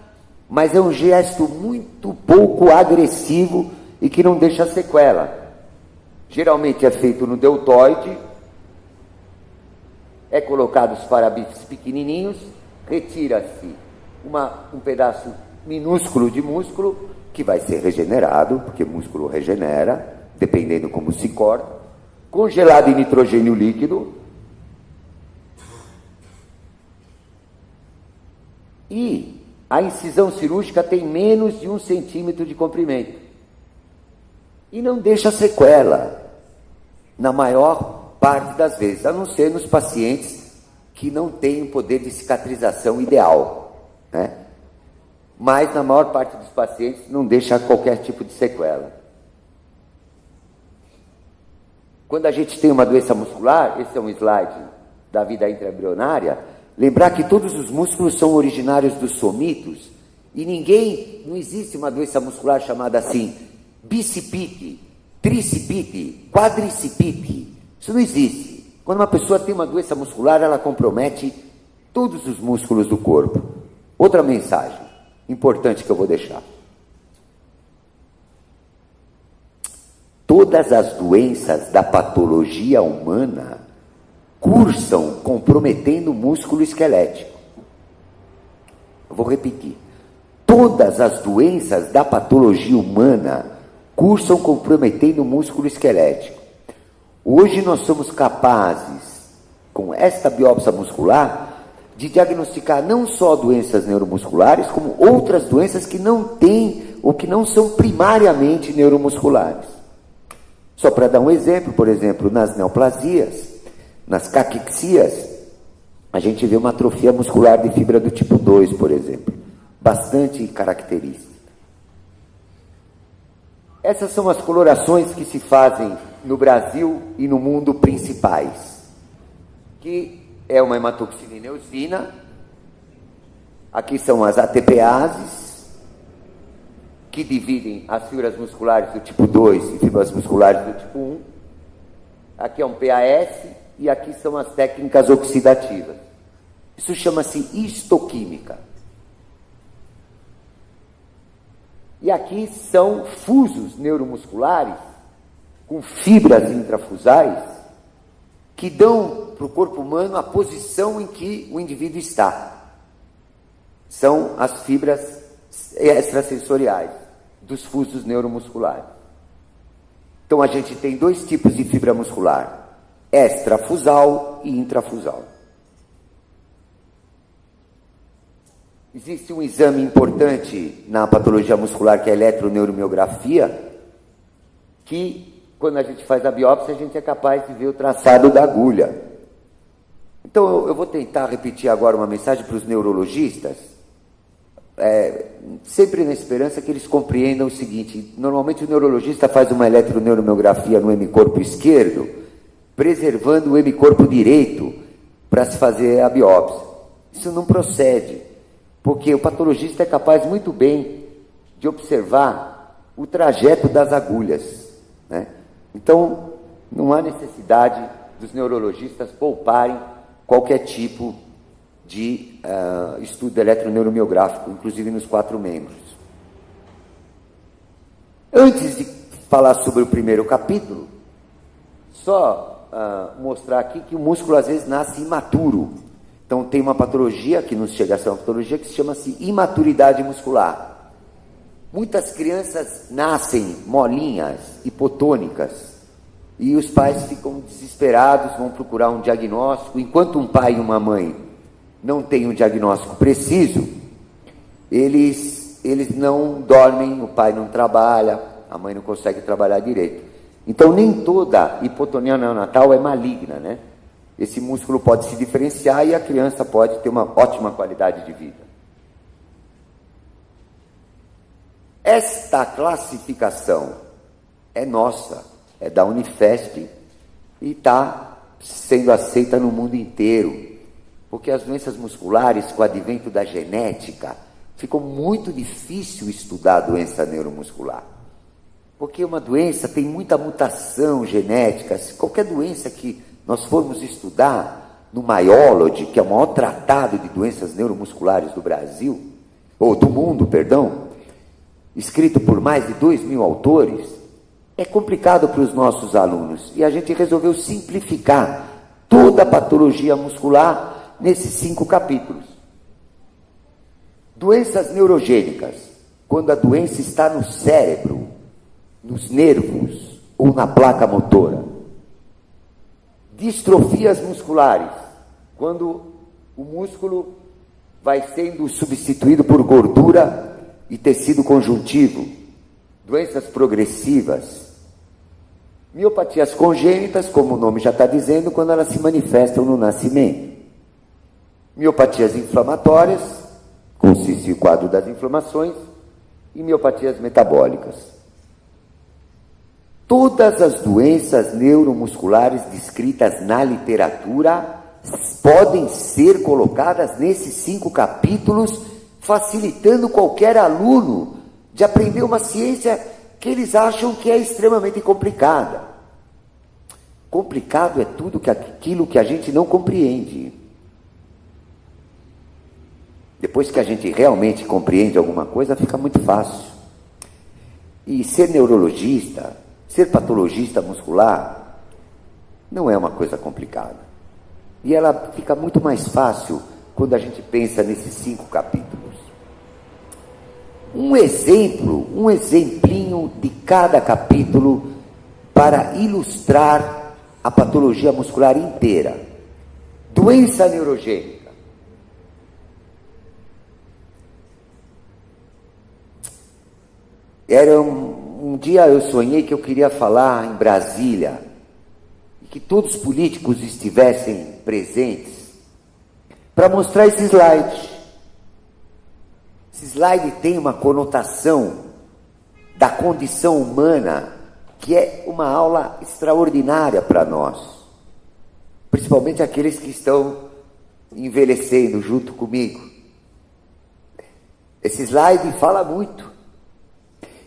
mas é um gesto muito pouco agressivo e que não deixa sequela. Geralmente é feito no deltoide, é colocado os parabíceps pequenininhos, retira-se um pedaço minúsculo de músculo, que vai ser regenerado, porque músculo regenera, dependendo como se corta, congelado em nitrogênio líquido, e a incisão cirúrgica tem menos de 1 centímetro de comprimento. E não deixa sequela, na maior parte das vezes, a não ser nos pacientes que não têm um poder de cicatrização ideal, né? Mas na maior parte dos pacientes não deixa qualquer tipo de sequela. Quando a gente tem uma doença muscular, esse é um slide da vida intraembrionária, lembrar que todos os músculos são originários dos somitos e não existe uma doença muscular chamada assim, bicipite, tricipite, quadricipite. Isso não existe. Quando uma pessoa tem uma doença muscular, ela compromete todos os músculos do corpo. Outra mensagem importante que eu vou deixar. todas as doenças da patologia humana cursam comprometendo o músculo esquelético. Eu vou repetir. Todas as doenças da patologia humana cursam comprometendo o músculo esquelético. Hoje nós somos capazes, com esta biópsia muscular, de diagnosticar não só doenças neuromusculares, como outras doenças que não têm ou que não são primariamente neuromusculares. Só para dar um exemplo, por exemplo, nas neoplasias, nas caquexias, a gente vê uma atrofia muscular de fibra do tipo 2, por exemplo, bastante característica. Essas são as colorações que se fazem no Brasil e no mundo principais, que é uma hematoxina e eosina. Aqui são as ATPases, que dividem as fibras musculares do tipo 2 e fibras musculares do tipo 1. Aqui é um PAS e aqui são as técnicas oxidativas. Isso chama-se histoquímica. E aqui são fusos neuromusculares com fibras intrafusais que dão para o corpo humano a posição em que o indivíduo está. São as fibras extrasensoriais dos fusos neuromusculares. Então a gente tem dois tipos de fibra muscular: extrafusal e intrafusal. Existe um exame importante na patologia muscular, que é a eletroneuromiografia, que quando a gente faz a biópsia, a gente é capaz de ver o traçado da agulha. Então eu vou tentar repetir agora uma mensagem para os neurologistas, sempre na esperança que eles compreendam o seguinte: normalmente o neurologista faz uma eletroneuromiografia no hemicorpo esquerdo, preservando o hemicorpo direito para se fazer a biópsia. Isso não procede, porque o patologista é capaz muito bem de observar o trajeto das agulhas, né? Então, não há necessidade dos neurologistas pouparem qualquer tipo de estudo eletroneuromiográfico, inclusive nos 4 membros. Antes de falar sobre o primeiro capítulo, só mostrar aqui que o músculo às vezes nasce imaturo. Então tem uma patologia, que nos chega a ser uma patologia, que se chama-se imaturidade muscular. Muitas crianças nascem molinhas, hipotônicas, e os pais ficam desesperados, vão procurar um diagnóstico. Enquanto um pai e uma mãe não têm um diagnóstico preciso, eles não dormem, o pai não trabalha, a mãe não consegue trabalhar direito. Então nem toda hipotonia neonatal é maligna, né? Esse músculo pode se diferenciar e a criança pode ter uma ótima qualidade de vida. Esta classificação é nossa, é da Unifesp e está sendo aceita no mundo inteiro, porque as doenças musculares, com o advento da genética, ficou muito difícil estudar a doença neuromuscular, porque uma doença tem muita mutação genética. Qualquer doença que nós formos estudar no Myology, que é o maior tratado de doenças neuromusculares do Brasil, ou do mundo, perdão, escrito por mais de 2.000 autores, é complicado para os nossos alunos. E a gente resolveu simplificar toda a patologia muscular nesses 5 capítulos. Doenças neurogênicas: quando a doença está no cérebro, nos nervos ou na placa motora. Distrofias musculares: quando o músculo vai sendo substituído por gordura e tecido conjuntivo. Doenças progressivas. Miopatias congênitas, como o nome já está dizendo, quando elas se manifestam no nascimento. Miopatias inflamatórias, consiste o quadro das inflamações, e miopatias metabólicas. Todas as doenças neuromusculares descritas na literatura podem ser colocadas nesses 5 capítulos, facilitando qualquer aluno de aprender uma ciência que eles acham que é extremamente complicada. Complicado é tudo aquilo que a gente não compreende. Depois que a gente realmente compreende alguma coisa, fica muito fácil. E ser neurologista, ser patologista muscular não é uma coisa complicada. E ela fica muito mais fácil quando a gente pensa nesses 5 capítulos. Um exemplinho de cada capítulo para ilustrar a patologia muscular inteira. Doença neurogênica. Um dia eu sonhei que eu queria falar em Brasília, e que todos os políticos estivessem presentes, para mostrar esse slide. Esse slide tem uma conotação da condição humana, que é uma aula extraordinária para nós, principalmente aqueles que estão envelhecendo junto comigo. Esse slide fala muito.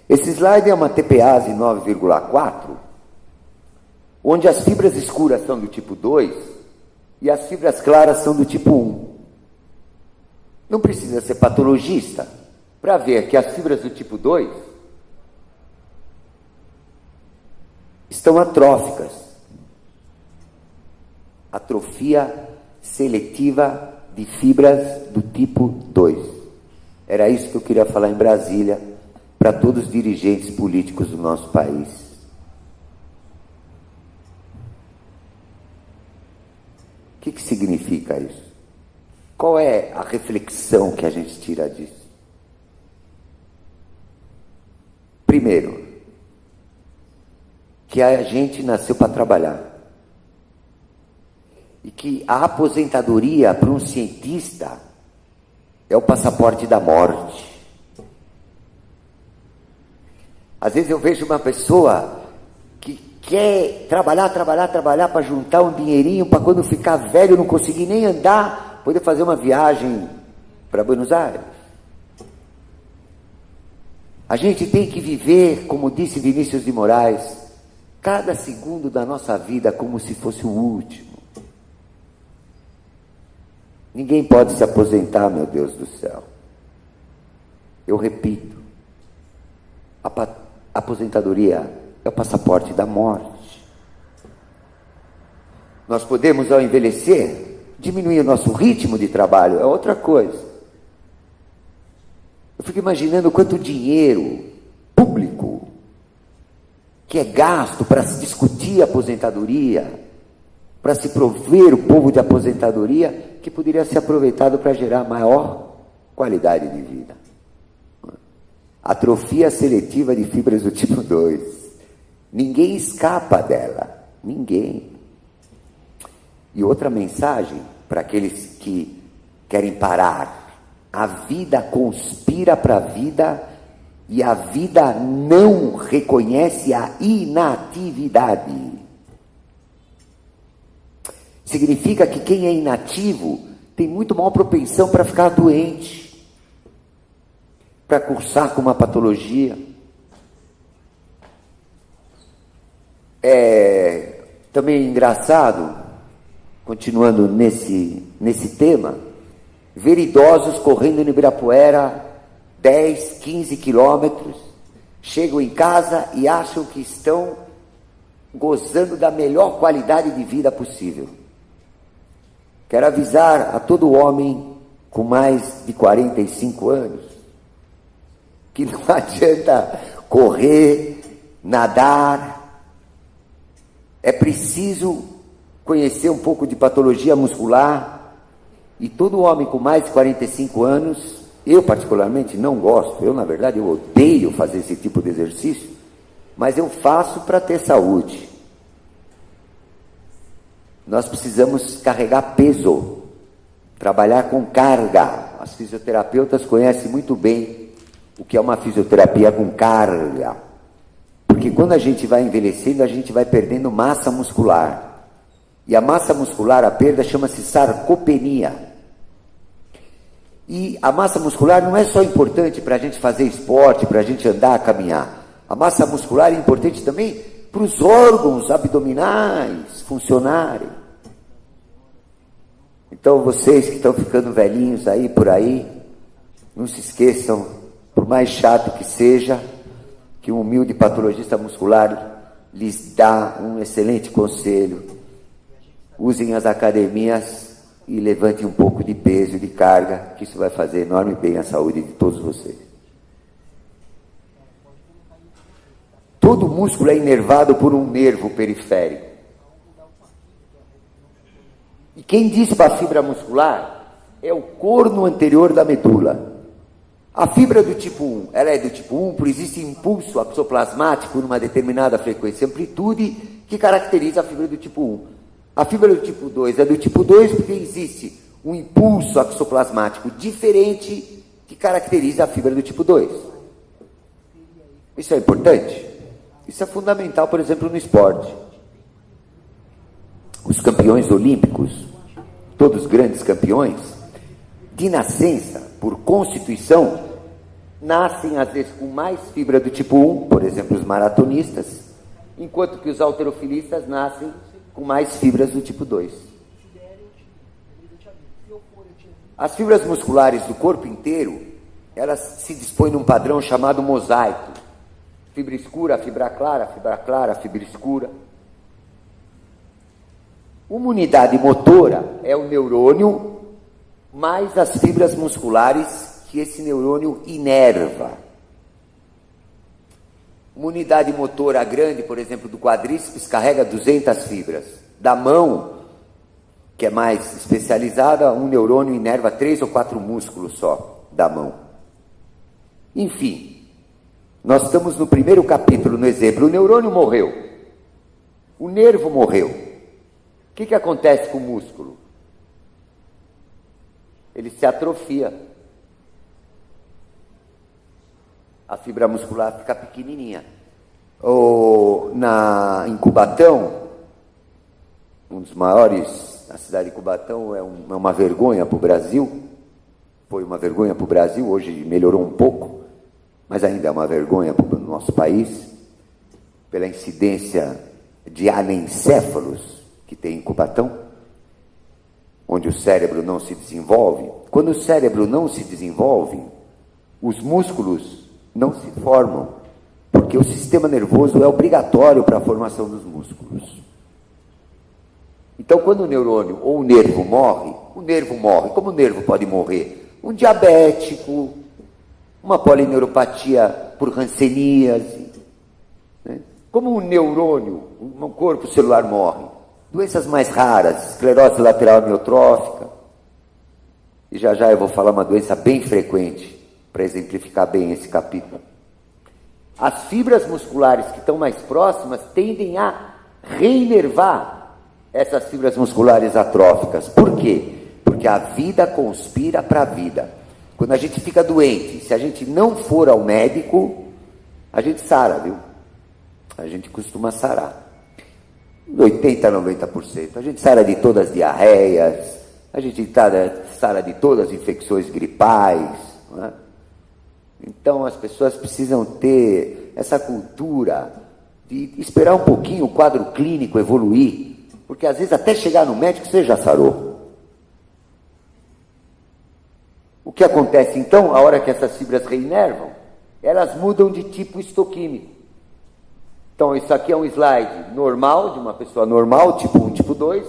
Esse slide é uma TPase 9,4, onde as fibras escuras são do tipo 2 e as fibras claras são do tipo 1. Não precisa ser patologista para ver que as fibras do tipo 2 estão atróficas. Atrofia seletiva de fibras do tipo 2. Era isso que eu queria falar em Brasília para todos os dirigentes políticos do nosso país. O que significa isso? Qual é a reflexão que a gente tira disso? Primeiro, que a gente nasceu para trabalhar. E que a aposentadoria para um cientista é o passaporte da morte. Às vezes eu vejo uma pessoa que quer trabalhar para juntar um dinheirinho para quando ficar velho não conseguir nem andar, poder fazer uma viagem para Buenos Aires. A gente tem que viver, como disse Vinícius de Moraes, cada segundo da nossa vida como se fosse o último. Ninguém pode se aposentar, meu Deus do céu. Eu repito, a aposentadoria é o passaporte da morte. Nós podemos, ao envelhecer, diminuir o nosso ritmo de trabalho, é outra coisa. Eu fico imaginando quanto dinheiro público que é gasto para se discutir a aposentadoria, para se prover o povo de aposentadoria, que poderia ser aproveitado para gerar maior qualidade de vida. Atrofia seletiva de fibras do tipo 2. Ninguém escapa dela. Ninguém. E outra mensagem para aqueles que querem parar. A vida conspira para a vida e a vida não reconhece a inatividade. Significa que quem é inativo tem muito maior propensão para ficar doente, para cursar com uma patologia. É também engraçado, continuando nesse tema, ver idosos correndo no Ibirapuera 10, 15 quilômetros, chegam em casa e acham que estão gozando da melhor qualidade de vida possível. Quero avisar a todo homem com mais de 45 anos que não adianta correr, nadar. É preciso conhecer um pouco de patologia muscular. E todo homem com mais de 45 anos, eu particularmente não gosto, na verdade eu odeio fazer esse tipo de exercício, mas eu faço para ter saúde. Nós precisamos carregar peso, trabalhar com carga. As fisioterapeutas conhecem muito bem o que é uma fisioterapia com carga. Porque quando a gente vai envelhecendo, a gente vai perdendo massa muscular. E a massa muscular, a perda, chama-se sarcopenia. E a massa muscular não é só importante para a gente fazer esporte, para a gente andar, caminhar. A massa muscular é importante também para os órgãos abdominais funcionarem. Então, vocês que estão ficando velhinhos aí, por aí, não se esqueçam, por mais chato que seja, que um humilde patologista muscular lhes dá um excelente conselho. Usem as academias e levantem um pouco de peso e de carga, que isso vai fazer enorme bem à saúde de todos vocês. Todo músculo é inervado por um nervo periférico. E quem diz para a fibra muscular é o corno anterior da medula. A fibra do tipo 1, ela é do tipo 1 por existe impulso axoplasmático numa determinada frequência e amplitude que caracteriza a fibra do tipo 1. A fibra do tipo 2 é do tipo 2 porque existe um impulso axoplasmático diferente que caracteriza a fibra do tipo 2. Isso é importante? Isso é fundamental, por exemplo, no esporte. Os campeões olímpicos, todos grandes campeões, de nascença, por constituição, nascem às vezes com mais fibra do tipo 1, por exemplo, os maratonistas, enquanto que os halterofilistas nascem com mais fibras do tipo 2. As fibras musculares do corpo inteiro, elas se dispõem num padrão chamado mosaico. Fibra escura, fibra clara, fibra escura. Uma unidade motora é o neurônio mais as fibras musculares que esse neurônio inerva. Uma unidade motora grande, por exemplo, do quadríceps, carrega 200 fibras. Da mão, que é mais especializada, um neurônio inerva 3 ou 4 músculos só da mão. Enfim, nós estamos no primeiro capítulo, no exemplo. O neurônio morreu. O nervo morreu. O que acontece com o músculo? Ele se atrofia. A fibra muscular fica pequenininha. Em Cubatão, um dos maiores, a cidade de Cubatão é uma vergonha para o Brasil. Foi uma vergonha para o Brasil, hoje melhorou um pouco, mas ainda é uma vergonha para o nosso país, pela incidência de anencéfalos que tem em Cubatão, onde o cérebro não se desenvolve. Quando o cérebro não se desenvolve, os músculos não se formam, porque o sistema nervoso é obrigatório para a formação dos músculos. Então, quando o neurônio ou o nervo morre. Como o nervo pode morrer? Um diabético, uma polineuropatia por hanseníase, né? Como um neurônio, um corpo celular morre. Doenças mais raras, esclerose lateral amiotrófica. E já eu vou falar uma doença bem frequente, para exemplificar bem esse capítulo. As fibras musculares que estão mais próximas tendem a reinervar essas fibras musculares atróficas. Por quê? Porque a vida conspira para a vida. Quando a gente fica doente, se a gente não for ao médico, a gente sara, viu? A gente costuma sarar. 80% a 90%. A gente sara de todas as diarreias, a gente sara de todas as infecções gripais, não é? Então as pessoas precisam ter essa cultura de esperar um pouquinho o quadro clínico evoluir, porque às vezes até chegar no médico você já sarou. O que acontece então, a hora que essas fibras reinervam, elas mudam de tipo histoquímico. Então isso aqui é um slide normal, de uma pessoa normal, tipo 1, tipo 2,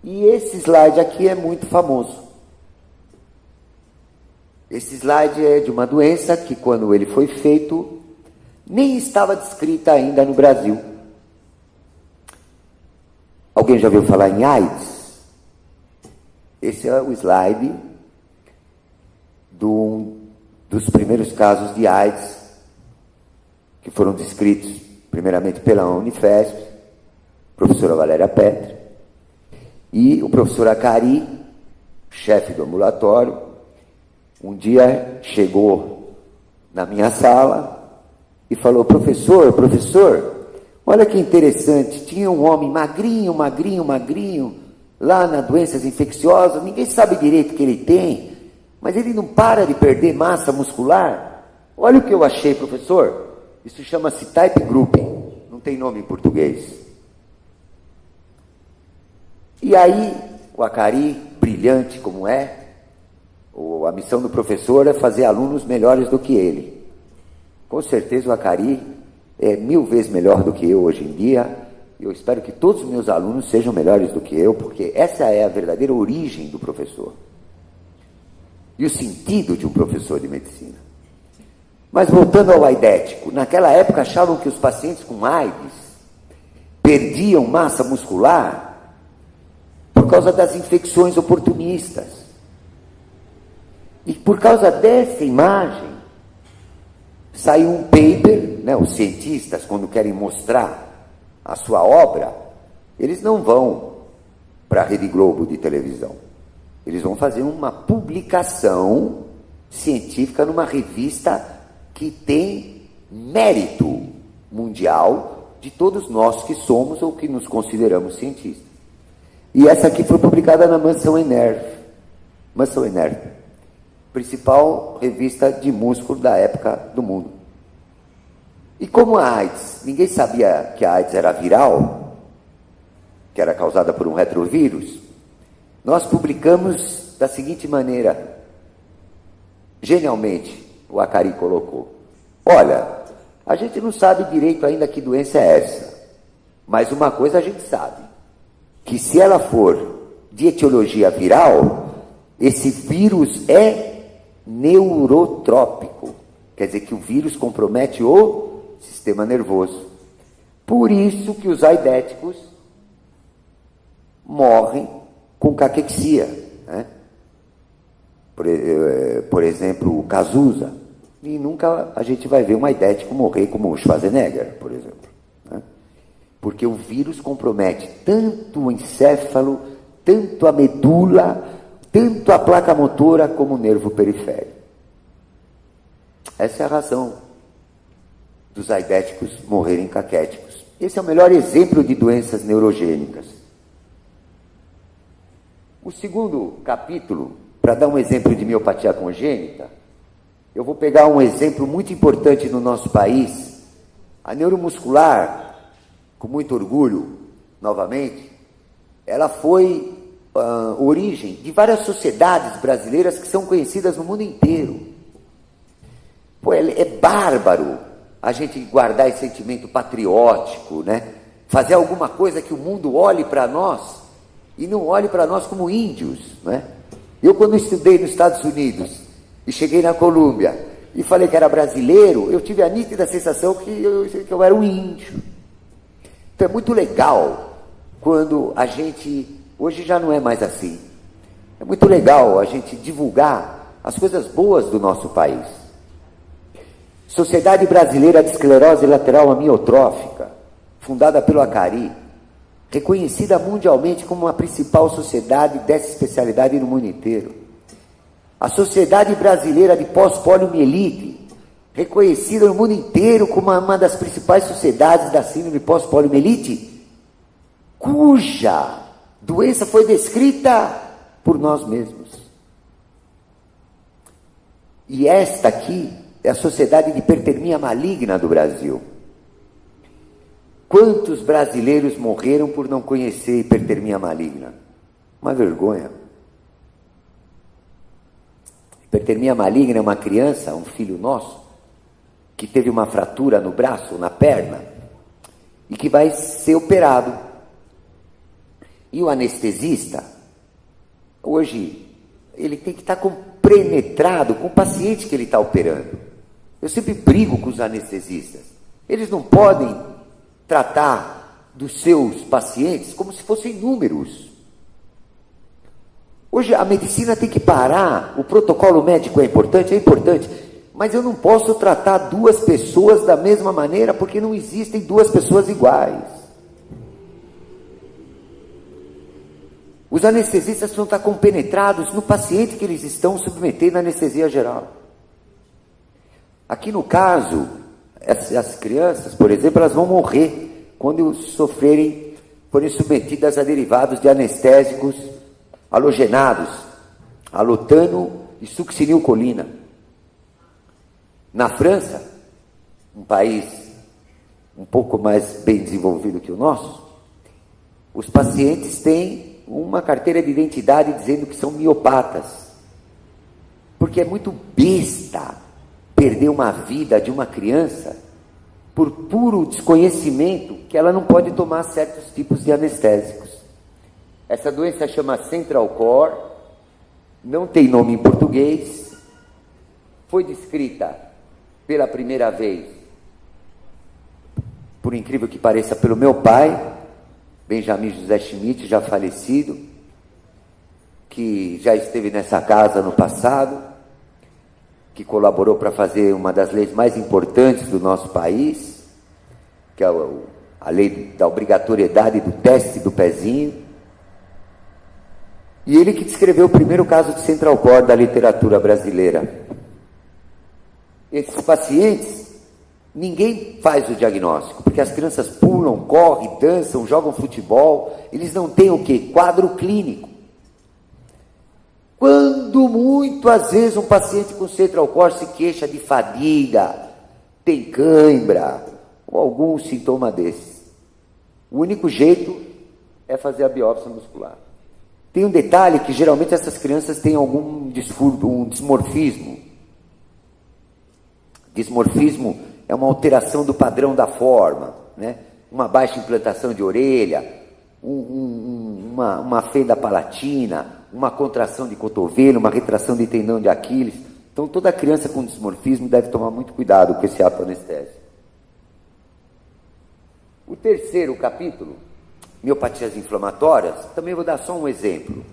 e esse slide aqui é muito famoso. Esse slide é de uma doença que, quando ele foi feito, nem estava descrita ainda no Brasil. Alguém já ouviu falar em AIDS? Esse é o slide dos primeiros casos de AIDS que foram descritos, primeiramente pela Unifesp, professora Valéria Petri, e o professor Acari, chefe do ambulatório. Um dia chegou na minha sala e falou: professor, olha que interessante, tinha um homem magrinho, lá nas doenças infecciosas, ninguém sabe direito o que ele tem, mas ele não para de perder massa muscular. Olha o que eu achei, professor. Isso chama-se type grouping, não tem nome em português. E aí, o Acari, brilhante como é, a missão do professor é fazer alunos melhores do que ele. Com certeza o Acari é 1000 vezes melhor do que eu hoje em dia. Eu espero que todos os meus alunos sejam melhores do que eu, porque essa é a verdadeira origem do professor. E o sentido de um professor de medicina. Mas voltando ao aidético, naquela época achavam que os pacientes com AIDS perdiam massa muscular por causa das infecções oportunistas. E por causa dessa imagem, saiu um paper, né, os cientistas, quando querem mostrar a sua obra, eles não vão para a Rede Globo de televisão. Eles vão fazer uma publicação científica numa revista que tem mérito mundial de todos nós que somos ou que nos consideramos cientistas. E essa aqui foi publicada na Muscle and Nerve, principal revista de músculo da época do mundo. E como a AIDS, ninguém sabia que a AIDS era viral, que era causada por um retrovírus, nós publicamos da seguinte maneira, genialmente, o Acari colocou: olha, a gente não sabe direito ainda que doença é essa, mas uma coisa a gente sabe, que se ela for de etiologia viral, esse vírus é neurotrópico, quer dizer que o vírus compromete o sistema nervoso. Por isso que os aidéticos morrem com caquexia, né? Por exemplo, o Cazuza. E nunca a gente vai ver um aidético morrer como o Schwarzenegger, por exemplo, né? Porque o vírus compromete tanto o encéfalo, tanto a medula, tanto a placa motora como o nervo periférico. Essa é a razão dos aidéticos morrerem caquéticos. Esse é o melhor exemplo de doenças neurogênicas. O segundo capítulo, para dar um exemplo de miopatia congênita, eu vou pegar um exemplo muito importante no nosso país. A neuromuscular, com muito orgulho, novamente, ela foi origem de várias sociedades brasileiras que são conhecidas no mundo inteiro. Pô, é bárbaro a gente guardar esse sentimento patriótico, né? Fazer alguma coisa que o mundo olhe para nós e não olhe para nós como índios, né? Eu, quando estudei nos Estados Unidos e cheguei na Colômbia e falei que era brasileiro, eu tive a nítida sensação que eu era um índio. Então é muito legal quando a gente, hoje já não é mais assim, é muito legal a gente divulgar as coisas boas do nosso país. Sociedade Brasileira de Esclerose Lateral Amiotrófica, fundada pelo Acari, reconhecida mundialmente como a principal sociedade dessa especialidade no mundo inteiro. A Sociedade Brasileira de Pós-Poliomielite, reconhecida no mundo inteiro como uma das principais sociedades da síndrome pós-poliomielite, cuja doença foi descrita por nós mesmos. E esta aqui é a Sociedade de Hipertermia Maligna do Brasil. Quantos brasileiros morreram por não conhecer hipertermia maligna? Uma vergonha. Hipertermia maligna é uma criança, um filho nosso, que teve uma fratura no braço, na perna, e que vai ser operado. E o anestesista, hoje, ele tem que estar compenetrado com o paciente que ele está operando. Eu sempre brigo com os anestesistas. Eles não podem tratar dos seus pacientes como se fossem números. Hoje a medicina tem que parar. O protocolo médico é importante, mas eu não posso tratar duas pessoas da mesma maneira, porque não existem duas pessoas iguais. Os anestesistas precisam estar compenetrados no paciente que eles estão submetendo à anestesia geral. Aqui no caso, as crianças, por exemplo, elas vão morrer quando forem submetidas a derivados de anestésicos halogenados, alotano e succinilcolina. Na França, um país um pouco mais bem desenvolvido que o nosso, os pacientes têm uma carteira de identidade dizendo que são miopatas, porque é muito besta perder uma vida de uma criança por puro desconhecimento, que ela não pode tomar certos tipos de anestésicos. Essa doença chama Central Core, não tem nome em português, foi descrita pela primeira vez, por incrível que pareça, pelo meu pai, Benjamin José Schmidt, já falecido, que já esteve nessa casa no passado, que colaborou para fazer uma das leis mais importantes do nosso país, que é a lei da obrigatoriedade do teste do pezinho. E ele que descreveu o primeiro caso de Central Core da literatura brasileira. Esses pacientes, ninguém faz o diagnóstico, porque as crianças pulam, correm, dançam, jogam futebol, eles não têm o quê? Quadro clínico. Quando muito, às vezes, um paciente com Central Core se queixa de fadiga, tem cãibra, ou algum sintoma desses. O único jeito é fazer a biópsia muscular. Tem um detalhe que geralmente essas crianças têm algum distúrbio, um dismorfismo. Dismorfismo é uma alteração do padrão da forma, né? Uma baixa implantação de orelha, uma fenda palatina, uma contração de cotovelo, uma retração de tendão de Aquiles. Então toda criança com dismorfismo deve tomar muito cuidado com esse ato anestésico. O terceiro capítulo, miopatias inflamatórias, também vou dar só um exemplo.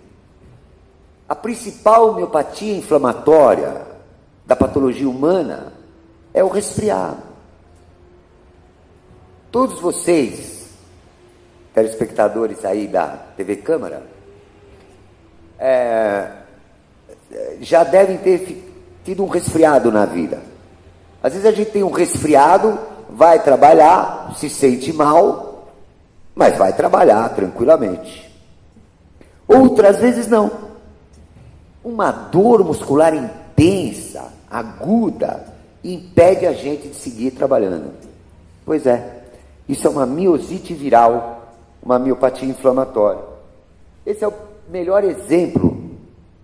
A principal miopatia inflamatória da patologia humana é o resfriado. Todos vocês, telespectadores aí da TV Câmara, já devem ter tido um resfriado na vida. Às vezes a gente tem um resfriado, vai trabalhar, se sente mal, mas vai trabalhar tranquilamente. Outras vezes não. Uma dor muscular intensa, aguda, impede a gente de seguir trabalhando. Pois é, isso é uma miosite viral, uma miopatia inflamatória. Esse é o melhor exemplo,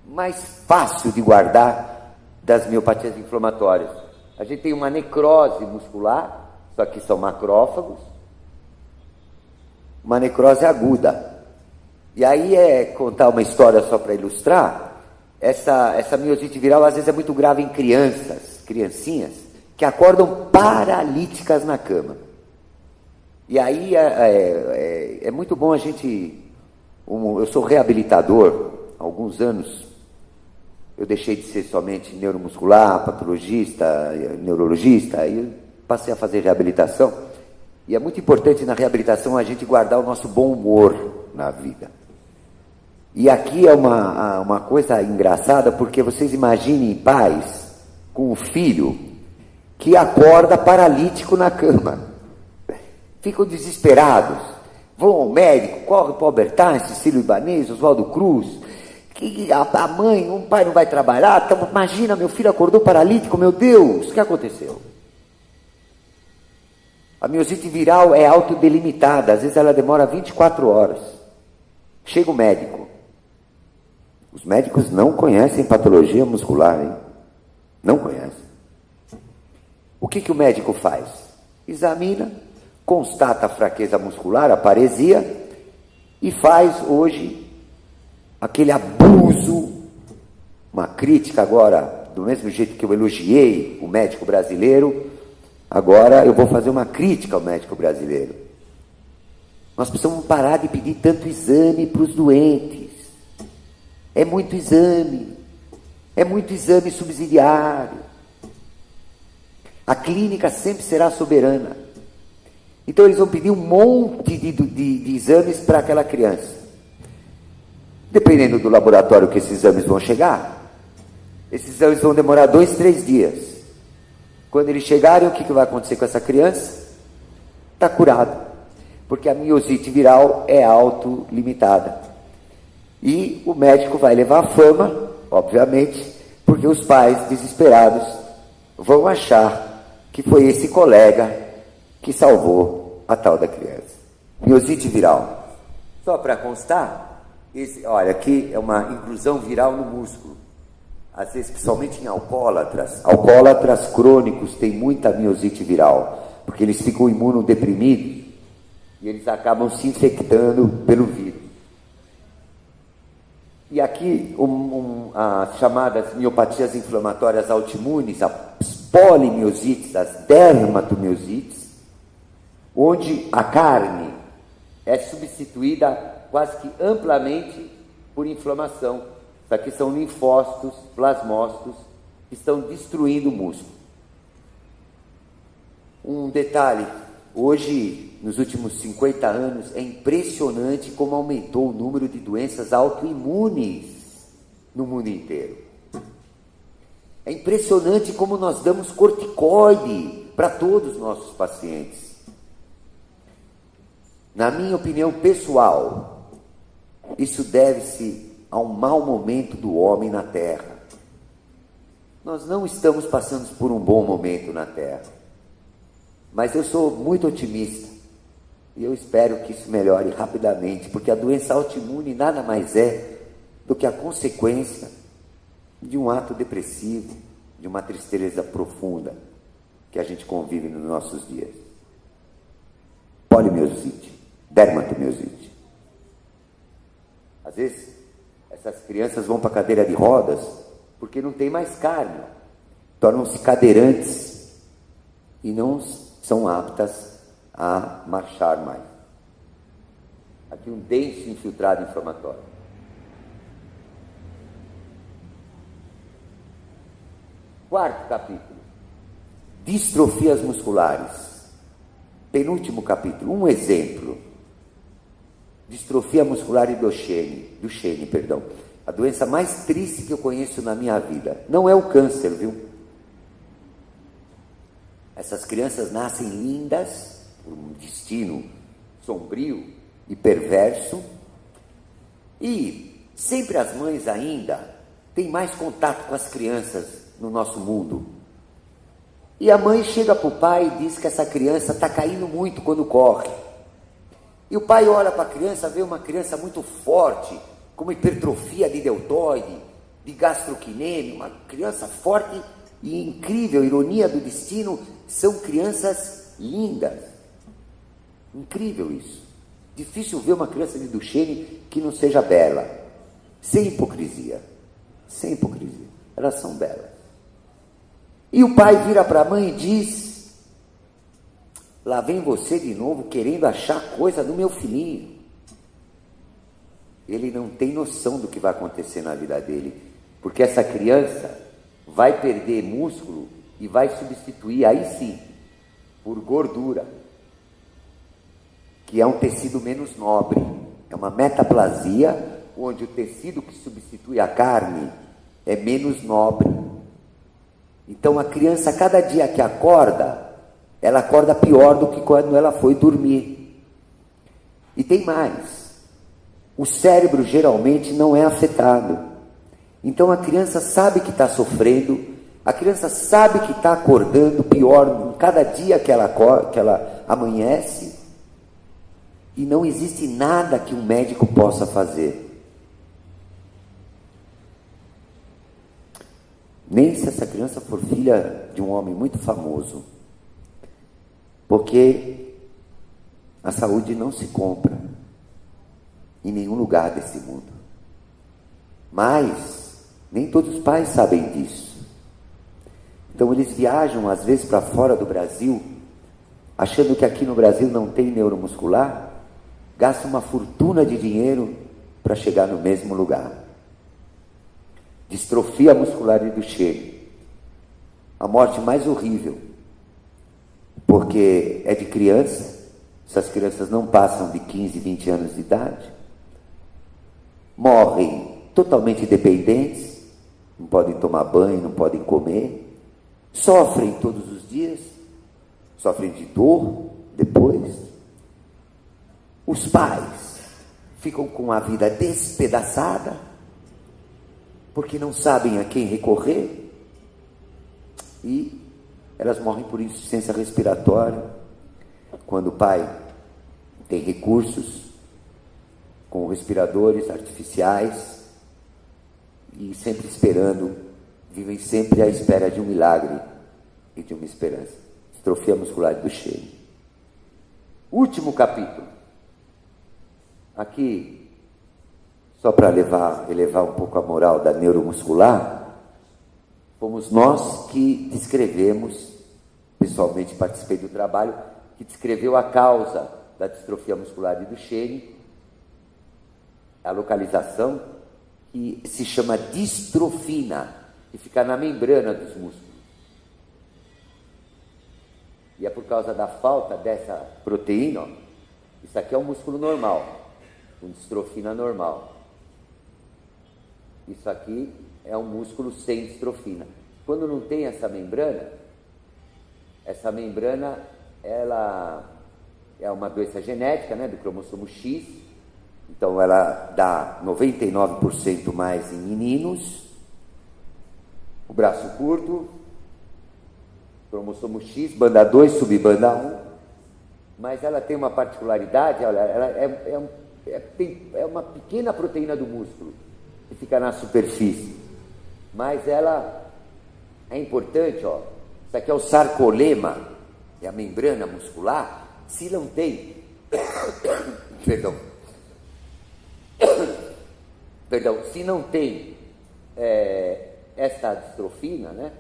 mais fácil de guardar das miopatias inflamatórias. A gente tem uma necrose muscular, só que são macrófagos, uma necrose aguda. E aí contar uma história só para ilustrar, essa miosite viral às vezes é muito grave em criancinhas, que acordam paralíticas na cama. E aí é muito bom a gente... eu sou reabilitador, há alguns anos eu deixei de ser somente neuromuscular, patologista, neurologista, aí passei a fazer reabilitação. E é muito importante na reabilitação a gente guardar o nosso bom humor na vida. E aqui é uma coisa engraçada, porque vocês imaginem pais com um filho que acorda paralítico na cama. Ficam desesperados, vão ao médico, correm para o Albert Einstein, Cecílio Ibanez, Oswaldo Cruz, que a mãe, o pai não vai trabalhar, então, imagina, meu filho acordou paralítico, meu Deus, o que aconteceu? A miosite viral é autodelimitada, às vezes ela demora 24 horas. Chega o médico. Os médicos não conhecem patologia muscular, hein? Não conhecem. O que o médico faz? Examina, constata a fraqueza muscular, a paresia, e faz hoje aquele abuso, uma crítica agora, do mesmo jeito que eu elogiei o médico brasileiro, agora eu vou fazer uma crítica ao médico brasileiro. Nós precisamos parar de pedir tanto exame para os doentes. É muito exame subsidiário. A clínica sempre será soberana. Então eles vão pedir um monte de exames para aquela criança. Dependendo do laboratório que esses exames vão chegar, esses exames vão demorar 2, 3 dias. Quando eles chegarem, o que vai acontecer com essa criança? Está curado, porque a miosite viral é autolimitada. E o médico vai levar a fama, obviamente, porque os pais desesperados vão achar que foi esse colega que salvou a tal da criança. Miosite viral. Só para constar, olha, aqui é uma inclusão viral no músculo. Às vezes, principalmente em alcoólatras. Alcoólatras crônicos têm muita miosite viral. porque eles ficam imunodeprimidos e eles acabam se infectando pelo vírus. E aqui as chamadas miopatias inflamatórias autoimunes, as polimiosites, as dermatomiosites, onde a carne é substituída quase que amplamente por inflamação. Isso aqui são linfócitos, plasmócitos, que estão destruindo o músculo. Um detalhe, hoje, nos últimos 50 anos, é impressionante como aumentou o número de doenças autoimunes no mundo inteiro. É impressionante como nós damos corticoide para todos os nossos pacientes. Na minha opinião pessoal, isso deve-se a um mau momento do homem na Terra. Nós não estamos passando por um bom momento na Terra. Mas eu sou muito otimista e eu espero que isso melhore rapidamente, porque a doença autoimune nada mais é do que a consequência de um ato depressivo, de uma tristeza profunda que a gente convive nos nossos dias. Polimiosite, dermatomiosite. Às vezes, essas crianças vão para a cadeira de rodas porque não tem mais carne, tornam-se cadeirantes e não são aptas a marchar mais. Aqui um denso infiltrado inflamatório. Quarto capítulo, distrofias musculares. Penúltimo capítulo, um exemplo. Distrofia muscular e Duchenne, a doença mais triste que eu conheço na minha vida. Não é o câncer, viu? Essas crianças nascem lindas, por um destino sombrio e perverso, e sempre as mães ainda têm mais contato com as crianças no nosso mundo. E a mãe chega para o pai e diz que essa criança está caindo muito quando corre. E o pai olha para a criança, vê uma criança muito forte, com uma hipertrofia de deltoide, de gastroquinêmio, uma criança forte e incrível, ironia do destino, são crianças lindas. Incrível isso. Difícil ver uma criança de Duchenne que não seja bela. Sem hipocrisia. Sem hipocrisia. Elas são belas. E o pai vira para a mãe e diz: lá vem você de novo querendo achar coisa do meu filhinho. Ele não tem noção do que vai acontecer na vida dele, porque essa criança vai perder músculo e vai substituir, aí sim, por gordura, que é um tecido menos nobre. É uma metaplasia, onde o tecido que substitui a carne é menos nobre. Então a criança, cada dia que acorda, ela acorda pior do que quando ela foi dormir. E tem mais, o cérebro geralmente não é afetado. Então a criança sabe que está sofrendo, a criança sabe que está acordando pior cada dia que ela amanhece, e não existe nada que um médico possa fazer. Nem se essa criança for filha de um homem muito famoso, porque a saúde não se compra em nenhum lugar desse mundo. Mas nem todos os pais sabem disso. Então eles viajam às vezes para fora do Brasil, achando que aqui no Brasil não tem neuromuscular, gastam uma fortuna de dinheiro para chegar no mesmo lugar. Distrofia muscular de Duchenne, a morte mais horrível, porque é de criança. Essas crianças não passam de 15, 20 anos de idade, morrem totalmente dependentes, não podem tomar banho, não podem comer, sofrem todos os dias, sofrem de dor depois. Os pais ficam com a vida despedaçada, porque não sabem a quem recorrer, e elas morrem por insuficiência respiratória. Quando o pai tem recursos, com respiradores artificiais, e sempre esperando, vivem sempre à espera de um milagre e de uma esperança. distrofia muscular de Duchenne. Último capítulo. Aqui, só para elevar um pouco a moral da neuromuscular, fomos nós que descrevemos, pessoalmente participei do trabalho, que descreveu a causa da distrofia muscular de Duchenne, a localização, que se chama distrofina, que fica na membrana dos músculos. E é por causa da falta dessa proteína, ó, isso aqui é um músculo normal, com distrofina normal. Isso aqui é um músculo sem distrofina. Quando não tem essa membrana ela é uma doença genética, né, do cromossomo X. Então ela dá 99% mais em meninos, o braço curto, cromossomo X, banda 2, subbanda 1, mas ela tem uma particularidade, olha, ela é uma pequena proteína do músculo, que fica na superfície, mas ela é importante, ó, isso aqui é o sarcolema, é a membrana muscular, se não tem, se não tem esta distrofina, né?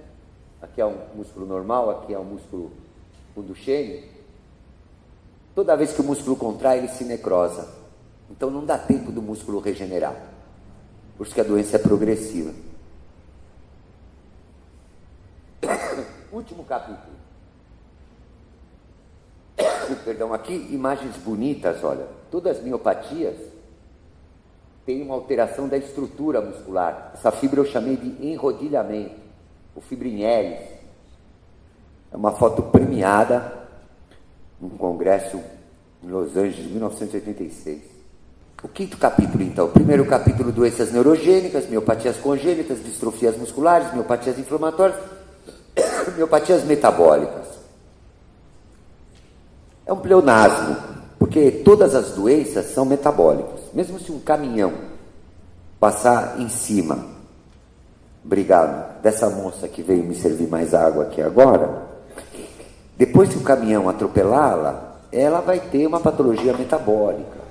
Aqui é um músculo normal, aqui é um músculo com Duchenne, toda vez que o músculo contrai, ele se necrosa. Então não dá tempo do músculo regenerar. Por isso que a doença é progressiva. Último capítulo. Perdão, aqui imagens bonitas, olha. Todas as miopatias têm uma alteração da estrutura muscular. Essa fibra eu chamei de enrodilhamento, o fibrinhelis. É uma foto premiada num congresso em Los Angeles, 1986. O quinto capítulo, então. Primeiro capítulo, doenças neurogênicas, miopatias congênitas, distrofias musculares, miopatias inflamatórias, miopatias metabólicas. É um pleonasmo, porque todas as doenças são metabólicas. Mesmo se um caminhão passar em cima, obrigado, dessa moça que veio me servir mais água aqui agora, depois que o caminhão atropelá-la, ela vai ter uma patologia metabólica,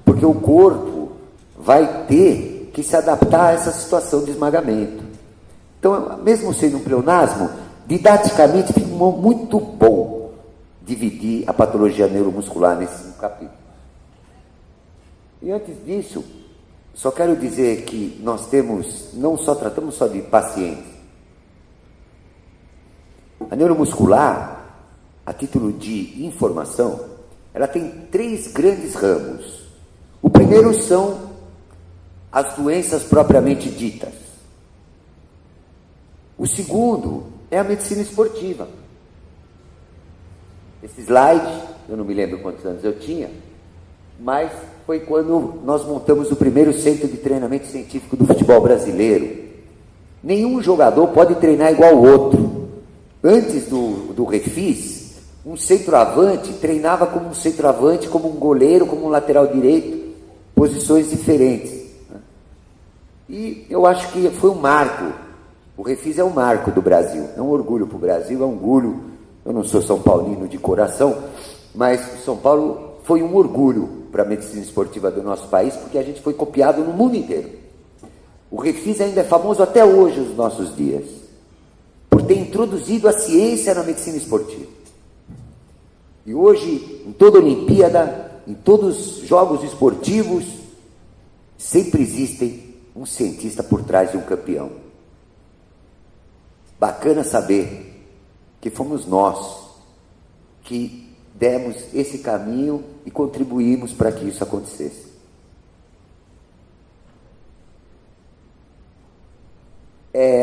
porque o corpo vai ter que se adaptar a essa situação de esmagamento. Então, mesmo sendo um pleonasmo, didaticamente fica muito bom dividir a patologia neuromuscular nesse capítulo. E antes disso, só quero dizer que nós tratamos só de pacientes. A neuromuscular, a título de informação, ela tem 3 grandes ramos. O primeiro são as doenças propriamente ditas. O segundo é a medicina esportiva. Esse slide, eu não me lembro quantos anos eu tinha, mas foi quando nós montamos o primeiro centro de treinamento científico do futebol brasileiro. Nenhum jogador pode treinar igual ao outro. Antes do Refis, um centroavante treinava como um centroavante, como um goleiro, como um lateral direito, posições diferentes. E eu acho que foi um marco. O Refis é um marco do Brasil, é um orgulho para o Brasil, é um orgulho. Eu não sou São Paulino de coração, mas São Paulo foi um orgulho para a medicina esportiva do nosso país, porque a gente foi copiado no mundo inteiro. O Refis ainda é famoso até hoje, nos nossos dias, por ter introduzido a ciência na medicina esportiva. E hoje, em toda Olimpíada, em todos os jogos esportivos, sempre existe um cientista por trás de um campeão. Bacana saber que fomos nós que demos esse caminho e contribuímos para que isso acontecesse.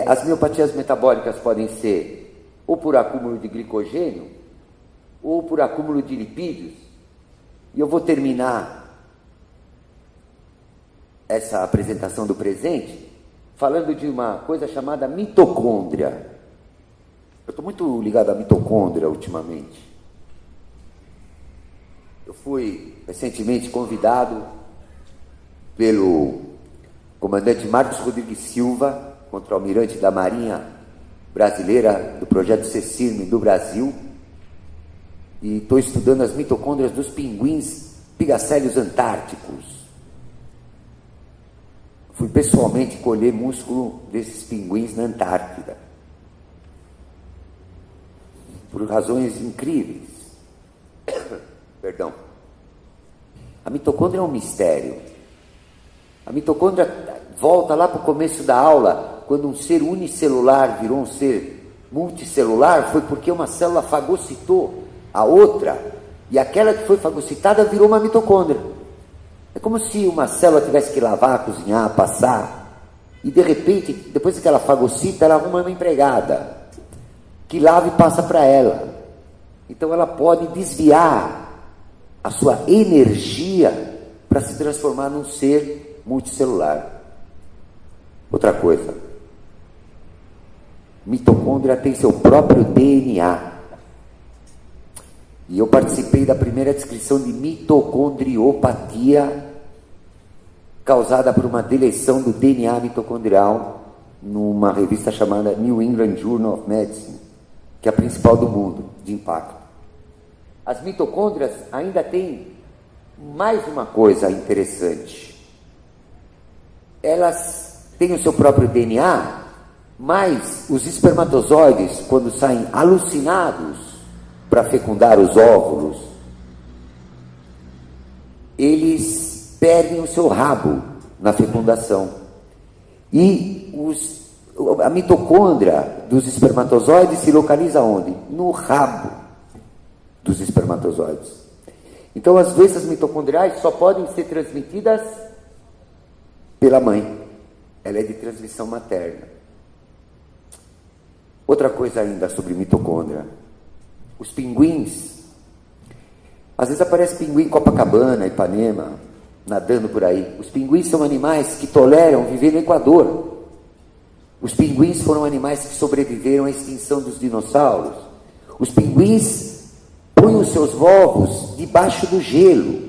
As miopatias metabólicas podem ser ou por acúmulo de glicogênio ou por acúmulo de lipídios. E eu vou terminar essa apresentação do presente falando de uma coisa chamada mitocôndria. Eu estou muito ligado à mitocôndria ultimamente. Eu fui recentemente convidado pelo comandante Marcos Rodrigues Silva, contra-almirante da Marinha Brasileira do projeto CECIRM do Brasil, e estou estudando as mitocôndrias dos pinguins pigacélios antárticos. Fui pessoalmente colher músculo desses pinguins na Antártida, por razões incríveis. Perdão. A mitocôndria é um mistério. A mitocôndria volta lá para o começo da aula, quando um ser unicelular virou um ser multicelular, foi porque uma célula fagocitou a outra, e aquela que foi fagocitada virou uma mitocôndria. É como se uma célula tivesse que lavar, cozinhar, passar, e de repente, depois que ela fagocita, ela arruma uma empregada, que lava e passa para ela. Então ela pode desviar a sua energia para se transformar num ser multicelular. Outra coisa, mitocôndria tem seu próprio DNA. E eu participei da primeira descrição de mitocondriopatia causada por uma deleção do DNA mitocondrial numa revista chamada New England Journal of Medicine, que é a principal do mundo de impacto. As mitocôndrias ainda têm mais uma coisa interessante. Elas têm o seu próprio DNA, mas os espermatozoides, quando saem alucinados para fecundar os óvulos, eles perdem o seu rabo na fecundação. E a mitocôndria dos espermatozoides se localiza onde? No rabo dos espermatozoides. Então as doenças mitocondriais só podem ser transmitidas pela mãe. Ela é de transmissão materna. Outra coisa ainda sobre mitocôndria. Os pinguins, às vezes aparece pinguim em Copacabana, Ipanema, nadando por aí. Os pinguins são animais que toleram viver no Equador. Os pinguins foram animais que sobreviveram à extinção dos dinossauros. Os pinguins põem os seus ovos debaixo do gelo.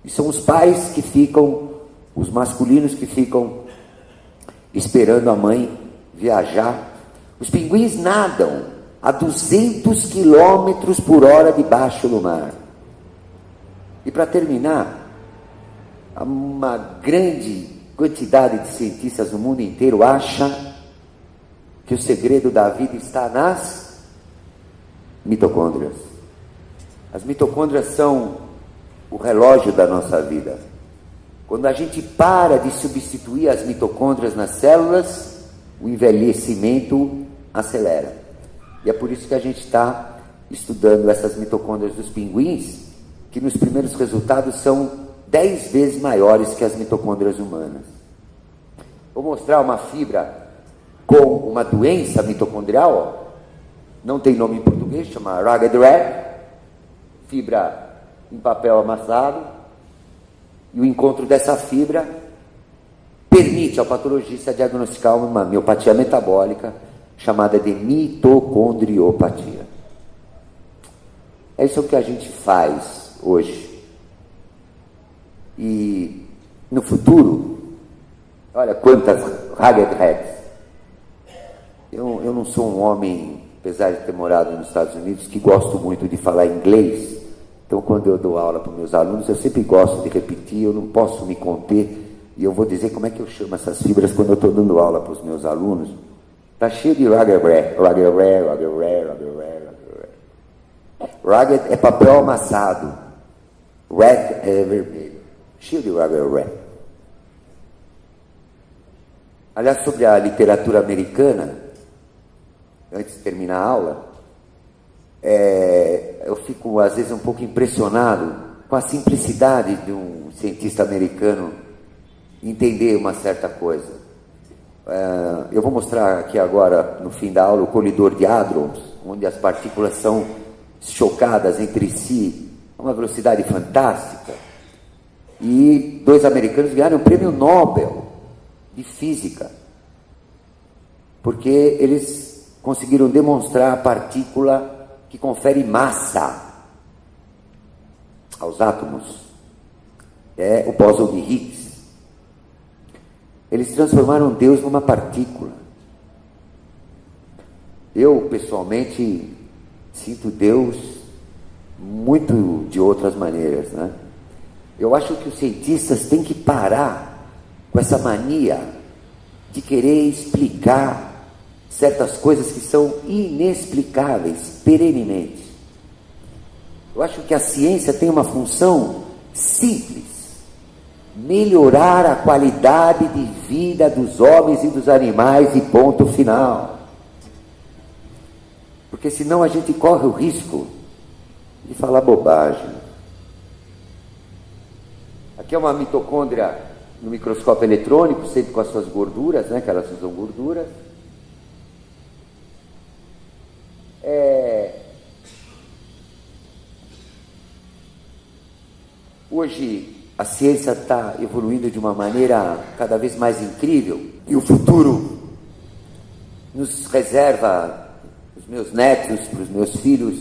E são os pais que ficam, os masculinos que ficam esperando a mãe viajar. Os pinguins nadam a 200 quilômetros por hora debaixo do mar. E para terminar, uma grande quantidade de cientistas no mundo inteiro acha que o segredo da vida está nas mitocôndrias. As mitocôndrias são o relógio da nossa vida. Quando a gente para de substituir as mitocôndrias nas células, o envelhecimento acelera. E é por isso que a gente está estudando essas mitocôndrias dos pinguins, que nos primeiros resultados são 10 vezes maiores que as mitocôndrias humanas. Vou mostrar uma fibra com uma doença mitocondrial, ó. Não tem nome em português, chama Ragged Red, fibra em papel amassado, e o encontro dessa fibra permite ao patologista diagnosticar uma miopatia metabólica chamada de mitocondriopatia. É isso que a gente faz hoje. E no futuro, olha quantas Ragged Reds. Eu não sou um homem, apesar de ter morado nos Estados Unidos, que gosto muito de falar inglês. Então, quando eu dou aula para os meus alunos, eu sempre gosto de repetir, eu não posso me conter. E eu vou dizer como é que eu chamo essas fibras quando eu estou dando aula para os meus alunos. Está cheio de Ragged Red, Ragged Red, Ragged Red, Ragged Red, Ragged Red. Ragged é papel amassado. Red é vermelho. Cheio de Ragged Red. Aliás, sobre a literatura americana, antes de terminar a aula, eu fico às vezes um pouco impressionado com a simplicidade de um cientista americano entender uma certa coisa. Eu vou mostrar aqui agora, no fim da aula, o colidor de hadrons, onde as partículas são chocadas entre si a uma velocidade fantástica. E 2 americanos ganharam o prêmio Nobel de Física, porque eles conseguiram demonstrar a partícula que confere massa aos átomos. É o bóson de Higgs. Eles transformaram Deus numa partícula. Eu, pessoalmente, sinto Deus muito de outras maneiras, né? Eu acho que os cientistas têm que parar com essa mania de querer explicar certas coisas que são inexplicáveis perenemente. Eu acho que a ciência tem uma função simples: melhorar a qualidade de vida dos homens e dos animais, e ponto final. Porque senão a gente corre o risco de falar bobagem. Aqui é uma mitocôndria no microscópio eletrônico, sempre com as suas gorduras, né, que elas usam gorduras. Hoje a ciência está evoluindo de uma maneira cada vez mais incrível, e o futuro nos reserva, os meus netos, para os meus filhos,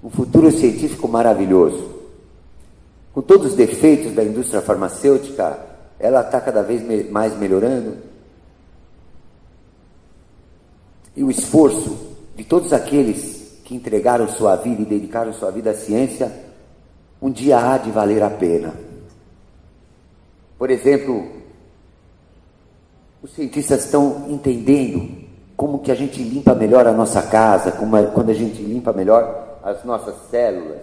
um futuro científico maravilhoso. Com todos os defeitos da indústria farmacêutica, ela está cada vez mais melhorando. E o esforço de todos aqueles que entregaram sua vida e dedicaram sua vida à ciência, um dia há de valer a pena. Por exemplo, os cientistas estão entendendo como que a gente limpa melhor a nossa casa, quando a gente limpa melhor as nossas células.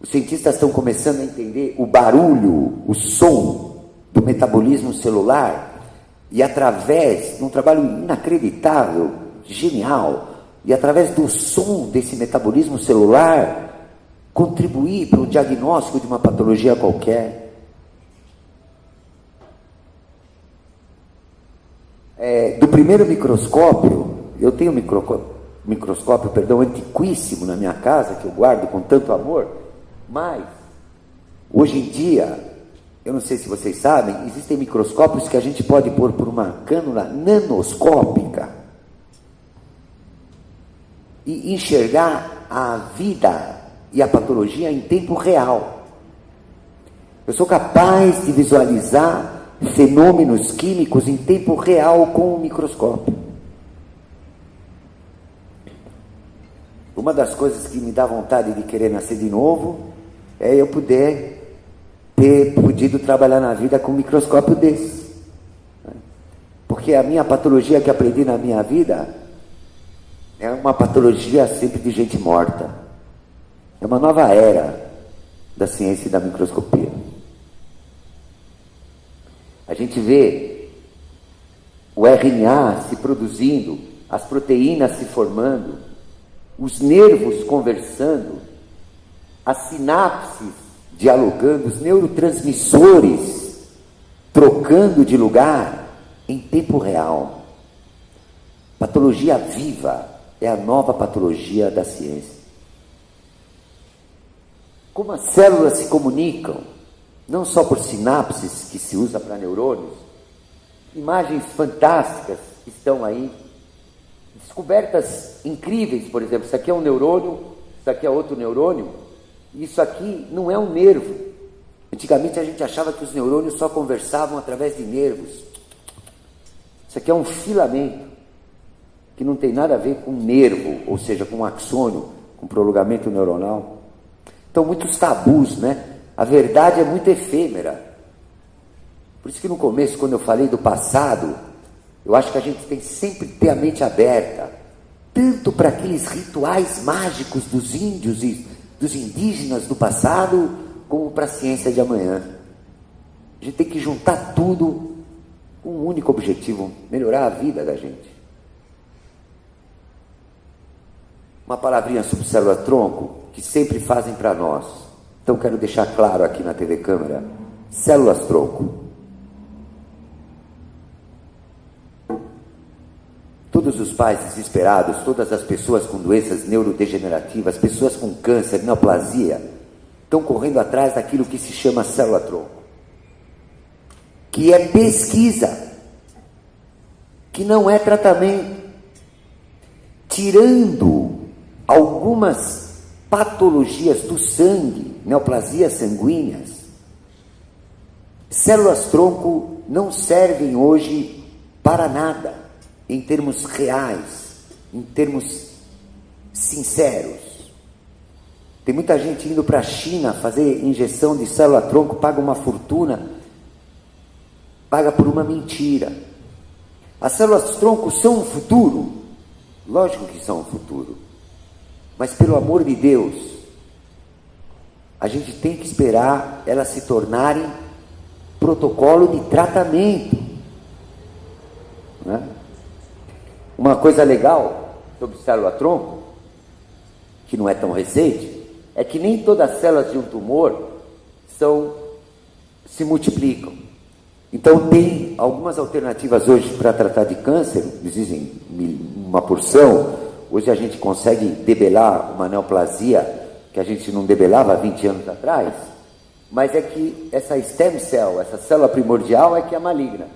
Os cientistas estão começando a entender o barulho, o som do metabolismo celular, e através de um trabalho inacreditável, genial, e através do som desse metabolismo celular, contribuir para o diagnóstico de uma patologia qualquer. Do primeiro microscópio, eu tenho um microscópio, antiquíssimo na minha casa, que eu guardo com tanto amor, mas hoje em dia, eu não sei se vocês sabem, existem microscópios que a gente pode pôr por uma cânula nanoscópica e enxergar a vida e a patologia em tempo real. Eu sou capaz de visualizar fenômenos químicos em tempo real com o microscópio. Uma das coisas que me dá vontade de querer nascer de novo é eu poder ter podido trabalhar na vida com um microscópio desse. Porque a minha patologia que aprendi na minha vida é uma patologia sempre de gente morta. É uma nova era da ciência e da microscopia. A gente vê o RNA se produzindo, as proteínas se formando, os nervos conversando, as sinapses dialogando, os neurotransmissores trocando de lugar em tempo real. Patologia viva é a nova patologia da ciência. Como as células se comunicam, não só por sinapses que se usa para neurônios, imagens fantásticas estão aí, descobertas incríveis. Por exemplo, isso aqui é um neurônio, isso aqui é outro neurônio, isso aqui não é um nervo. Antigamente a gente achava que os neurônios só conversavam através de nervos. Isso aqui é um filamento, que não tem nada a ver com nervo, ou seja, com axônio, com prolongamento neuronal. Então, muitos tabus, né? A verdade é muito efêmera. Por isso que no começo, quando eu falei do passado, eu acho que a gente tem sempre que ter a mente aberta, tanto para aqueles rituais mágicos dos índios e dos indígenas do passado, como para a ciência de amanhã. A gente tem que juntar tudo com um único objetivo: melhorar a vida da gente. Uma palavrinha sobre célula-tronco que sempre fazem para nós. Então quero deixar claro aqui na TV Câmara: células-tronco. Todos os pais desesperados, todas as pessoas com doenças neurodegenerativas, pessoas com câncer, neoplasia, estão correndo atrás daquilo que se chama célula-tronco, que é pesquisa, que não é tratamento. Tirando algumas patologias do sangue, neoplasias sanguíneas, células-tronco não servem hoje para nada, em termos reais, em termos sinceros. Tem muita gente indo para a China fazer injeção de célula-tronco, paga uma fortuna, paga por uma mentira. As células-tronco são um futuro? Lógico que são um futuro. Mas, pelo amor de Deus, a gente tem que esperar elas se tornarem protocolo de tratamento. Né? Uma coisa legal sobre célula-tronco, que não é tão recente, é que nem todas as células de um tumor se multiplicam. Então, tem algumas alternativas hoje para tratar de câncer, dizem uma porção. Hoje a gente consegue debelar uma neoplasia que a gente não debelava há 20 anos atrás, mas é que essa stem cell, essa célula primordial, é que é maligna.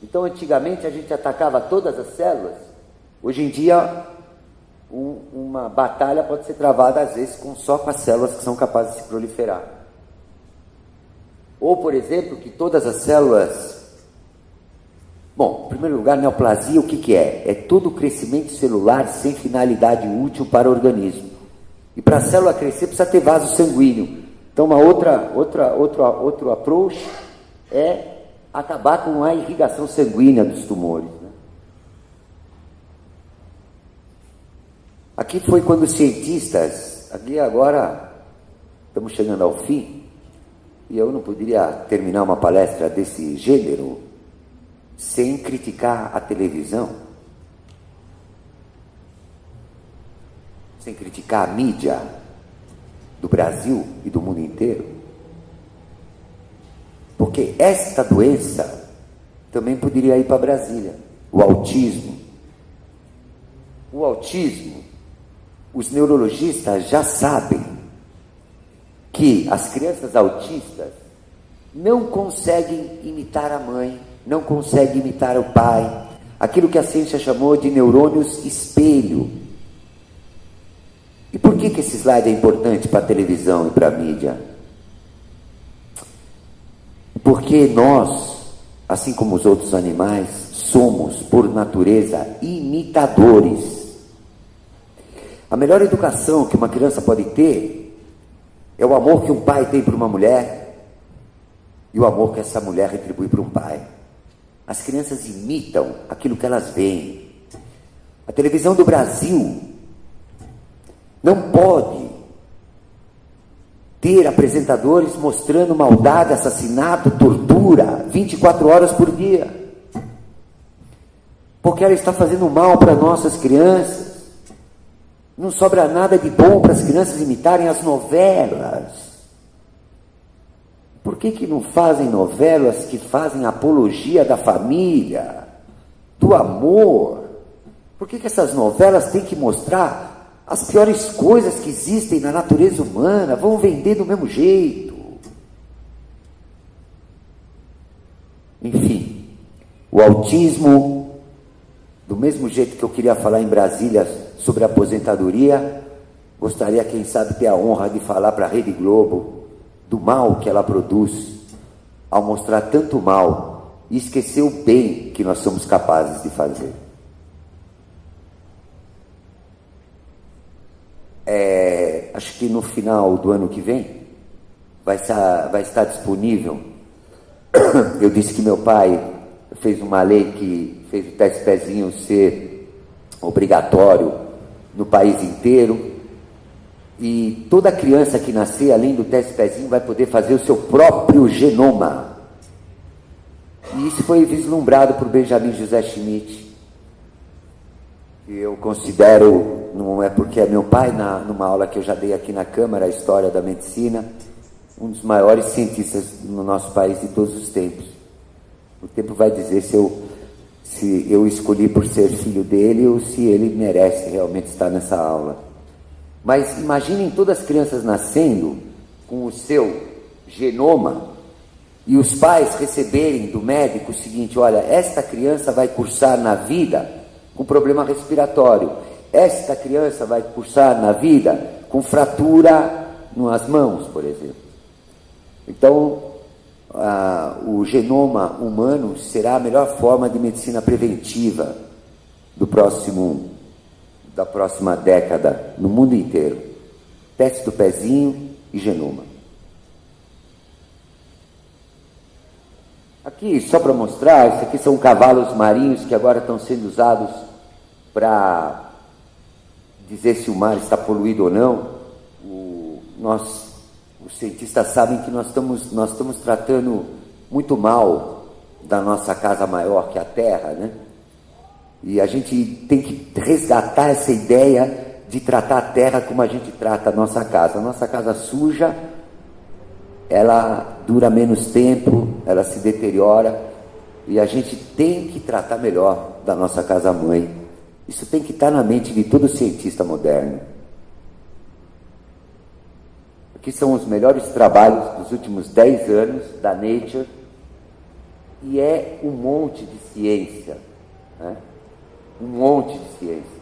Então, antigamente, a gente atacava todas as células. Hoje em dia, uma batalha pode ser travada, às vezes, só com as células que são capazes de se proliferar. Ou, por exemplo, que todas as células... Bom, em primeiro lugar, neoplasia, o que é? É todo o crescimento celular sem finalidade útil para o organismo. E para a célula crescer, precisa ter vaso sanguíneo. Então, outro approach é acabar com a irrigação sanguínea dos tumores. Né? Aqui foi quando os cientistas... Aqui agora estamos chegando ao fim, e eu não poderia terminar uma palestra desse gênero sem criticar a televisão, sem criticar a mídia do Brasil e do mundo inteiro. Porque esta doença também poderia ir para Brasília, o autismo. O autismo, os neurologistas já sabem que as crianças autistas não conseguem imitar a mãe, não conseguem imitar o pai, aquilo que a ciência chamou de neurônios espelho. E por que esse slide é importante para a televisão e para a mídia? Porque nós, assim como os outros animais, somos, por natureza, imitadores. A melhor educação que uma criança pode ter é o amor que um pai tem por uma mulher e o amor que essa mulher retribui para um pai. As crianças imitam aquilo que elas veem. A televisão do Brasil não pode ter apresentadores mostrando maldade, assassinato, tortura, 24 horas por dia. Porque ela está fazendo mal para nossas crianças. Não sobra nada de bom para as crianças imitarem as novelas. Por que não fazem novelas que fazem apologia da família, do amor? Por que essas novelas têm que mostrar as piores coisas que existem na natureza humana? Vão vender do mesmo jeito. Enfim, o autismo, do mesmo jeito que eu queria falar em Brasília sobre aposentadoria, gostaria, quem sabe, ter a honra de falar para a Rede Globo do mal que ela produz ao mostrar tanto mal e esquecer o bem que nós somos capazes de fazer. Acho que no final do ano que vem vai estar disponível. Eu disse que meu pai fez uma lei que fez o teste-pezinho ser obrigatório no país inteiro, e toda criança que nascer, além do teste-pezinho, vai poder fazer o seu próprio genoma. E isso foi vislumbrado por Benjamin José Schmidt, que eu considero, não é porque é meu pai, numa aula que eu já dei aqui na Câmara, a História da Medicina, um dos maiores cientistas no nosso país de todos os tempos. O tempo vai dizer se eu escolhi por ser filho dele ou se ele merece realmente estar nessa aula. Mas imaginem todas as crianças nascendo com o seu genoma e os pais receberem do médico o seguinte: olha, esta criança vai cursar na vida com problema respiratório, esta criança vai cursar na vida com fratura nas mãos, por exemplo. Então, o genoma humano será a melhor forma de medicina preventiva da próxima década no mundo inteiro. teste do pezinho e genoma. Aqui, só para mostrar, isso aqui são cavalos marinhos que agora estão sendo usados para dizer se o mar está poluído ou não. Os cientistas sabem que nós estamos tratando muito mal da nossa casa maior, que é a Terra, né? E a gente tem que resgatar essa ideia de tratar a Terra como a gente trata a nossa casa. A nossa casa suja, ela dura menos tempo, ela se deteriora, e a gente tem que tratar melhor da nossa casa-mãe. Isso tem que estar na mente de todo cientista moderno. Aqui são os melhores trabalhos dos últimos 10 anos da Nature, e é um monte de ciência, né? Um monte de ciência.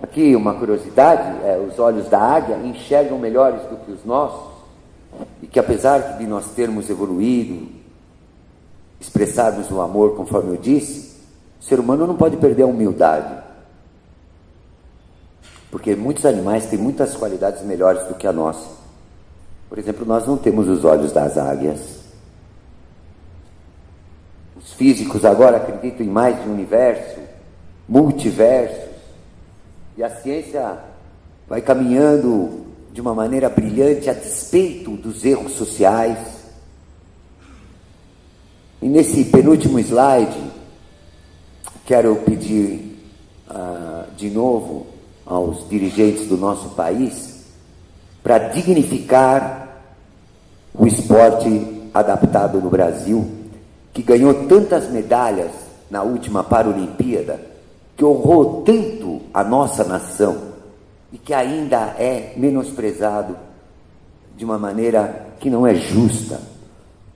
Aqui uma curiosidade, os olhos da águia enxergam melhores do que os nossos, e que apesar de nós termos evoluído, expressarmos o amor, conforme eu disse, o ser humano não pode perder a humildade, porque muitos animais têm muitas qualidades melhores do que a nossa. Por exemplo, nós não temos os olhos das águias. Os físicos agora acreditam em mais de um universo, multiversos, e a ciência vai caminhando de uma maneira brilhante a despeito dos erros sociais. E nesse penúltimo slide, quero pedir de novo aos dirigentes do nosso país para dignificar o esporte adaptado no Brasil, que ganhou tantas medalhas na última Paralimpíada, que honrou tanto a nossa nação, e que ainda é menosprezado de uma maneira que não é justa.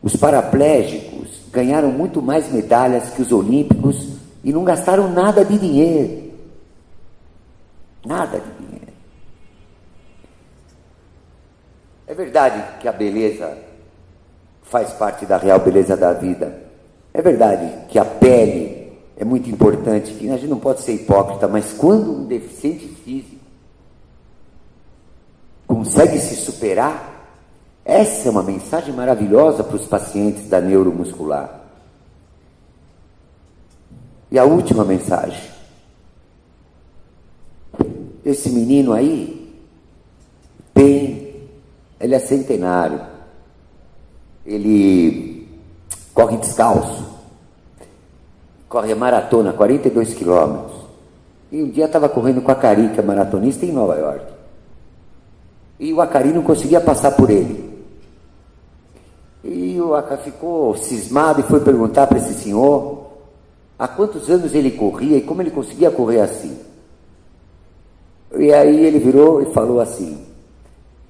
Os paraplégicos ganharam muito mais medalhas que os olímpicos e não gastaram nada de dinheiro. Nada de dinheiro. É verdade que a beleza faz parte da real beleza da vida. É verdade que a pele é muito importante, que a gente não pode ser hipócrita, mas quando um deficiente físico consegue se superar, essa é uma mensagem maravilhosa para os pacientes da neuromuscular. E a última mensagem: esse menino aí ele é centenário, ele corre descalço, corre a maratona, 42 quilômetros, e um dia estava correndo com a Cari, que é maratonista, em Nova York. E o Acari não conseguia passar por ele. E o Acari ficou cismado e foi perguntar para esse senhor há quantos anos ele corria e como ele conseguia correr assim. E aí ele virou e falou assim: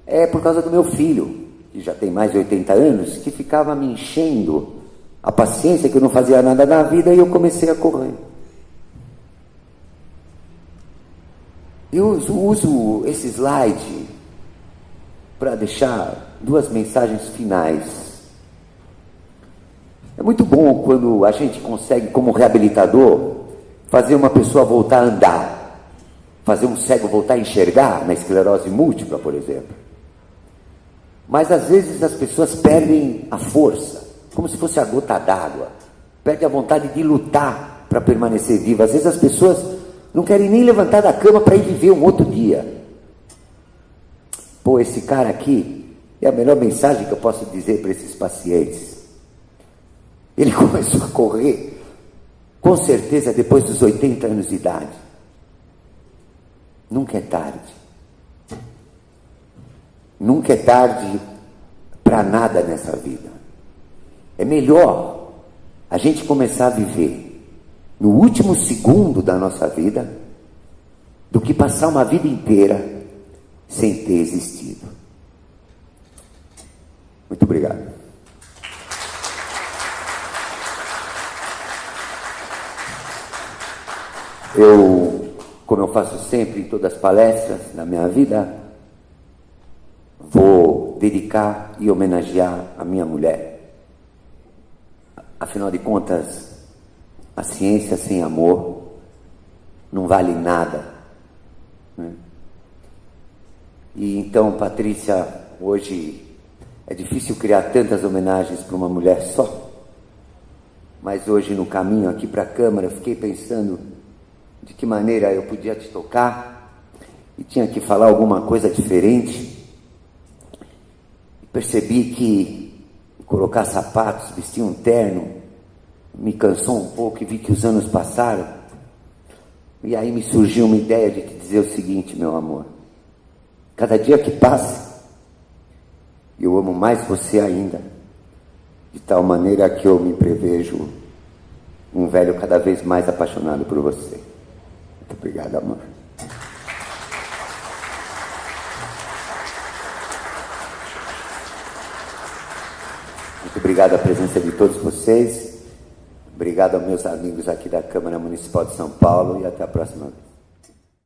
é por causa do meu filho, que já tem mais de 80 anos, que ficava me enchendo a paciência, que eu não fazia nada na vida, e eu comecei a correr. Eu uso esse slide para deixar duas mensagens finais. É muito bom quando a gente consegue, como reabilitador, fazer uma pessoa voltar a andar, fazer um cego voltar a enxergar, na esclerose múltipla, por exemplo. Mas às vezes as pessoas perdem a força, como se fosse a gota d'água, perdem a vontade de lutar para permanecer viva. Às vezes as pessoas não querem nem levantar da cama para ir viver um outro dia. Pô, esse cara aqui é a melhor mensagem que eu posso dizer para esses pacientes. Ele começou a correr, com certeza, depois dos 80 anos de idade. Nunca é tarde. Nunca é tarde para nada nessa vida. É melhor a gente começar a viver no último segundo da nossa vida do que passar uma vida inteira sem ter existido. Muito obrigado. Como eu faço sempre em todas as palestras na minha vida, vou dedicar e homenagear a minha mulher. Afinal de contas, a ciência sem amor não vale nada, né? E então, Patrícia, hoje é difícil criar tantas homenagens para uma mulher só. Mas hoje, no caminho aqui para a Câmara, eu fiquei pensando de que maneira eu podia te tocar e tinha que falar alguma coisa diferente. E percebi que colocar sapatos, vestir um terno, me cansou um pouco e vi que os anos passaram. E aí me surgiu uma ideia de te dizer o seguinte, meu amor. Cada dia que passa, eu amo mais você ainda. De tal maneira que eu me prevejo um velho cada vez mais apaixonado por você. Muito obrigado, amor. Muito obrigado à presença de todos vocês. Obrigado aos meus amigos aqui da Câmara Municipal de São Paulo e até a próxima vez.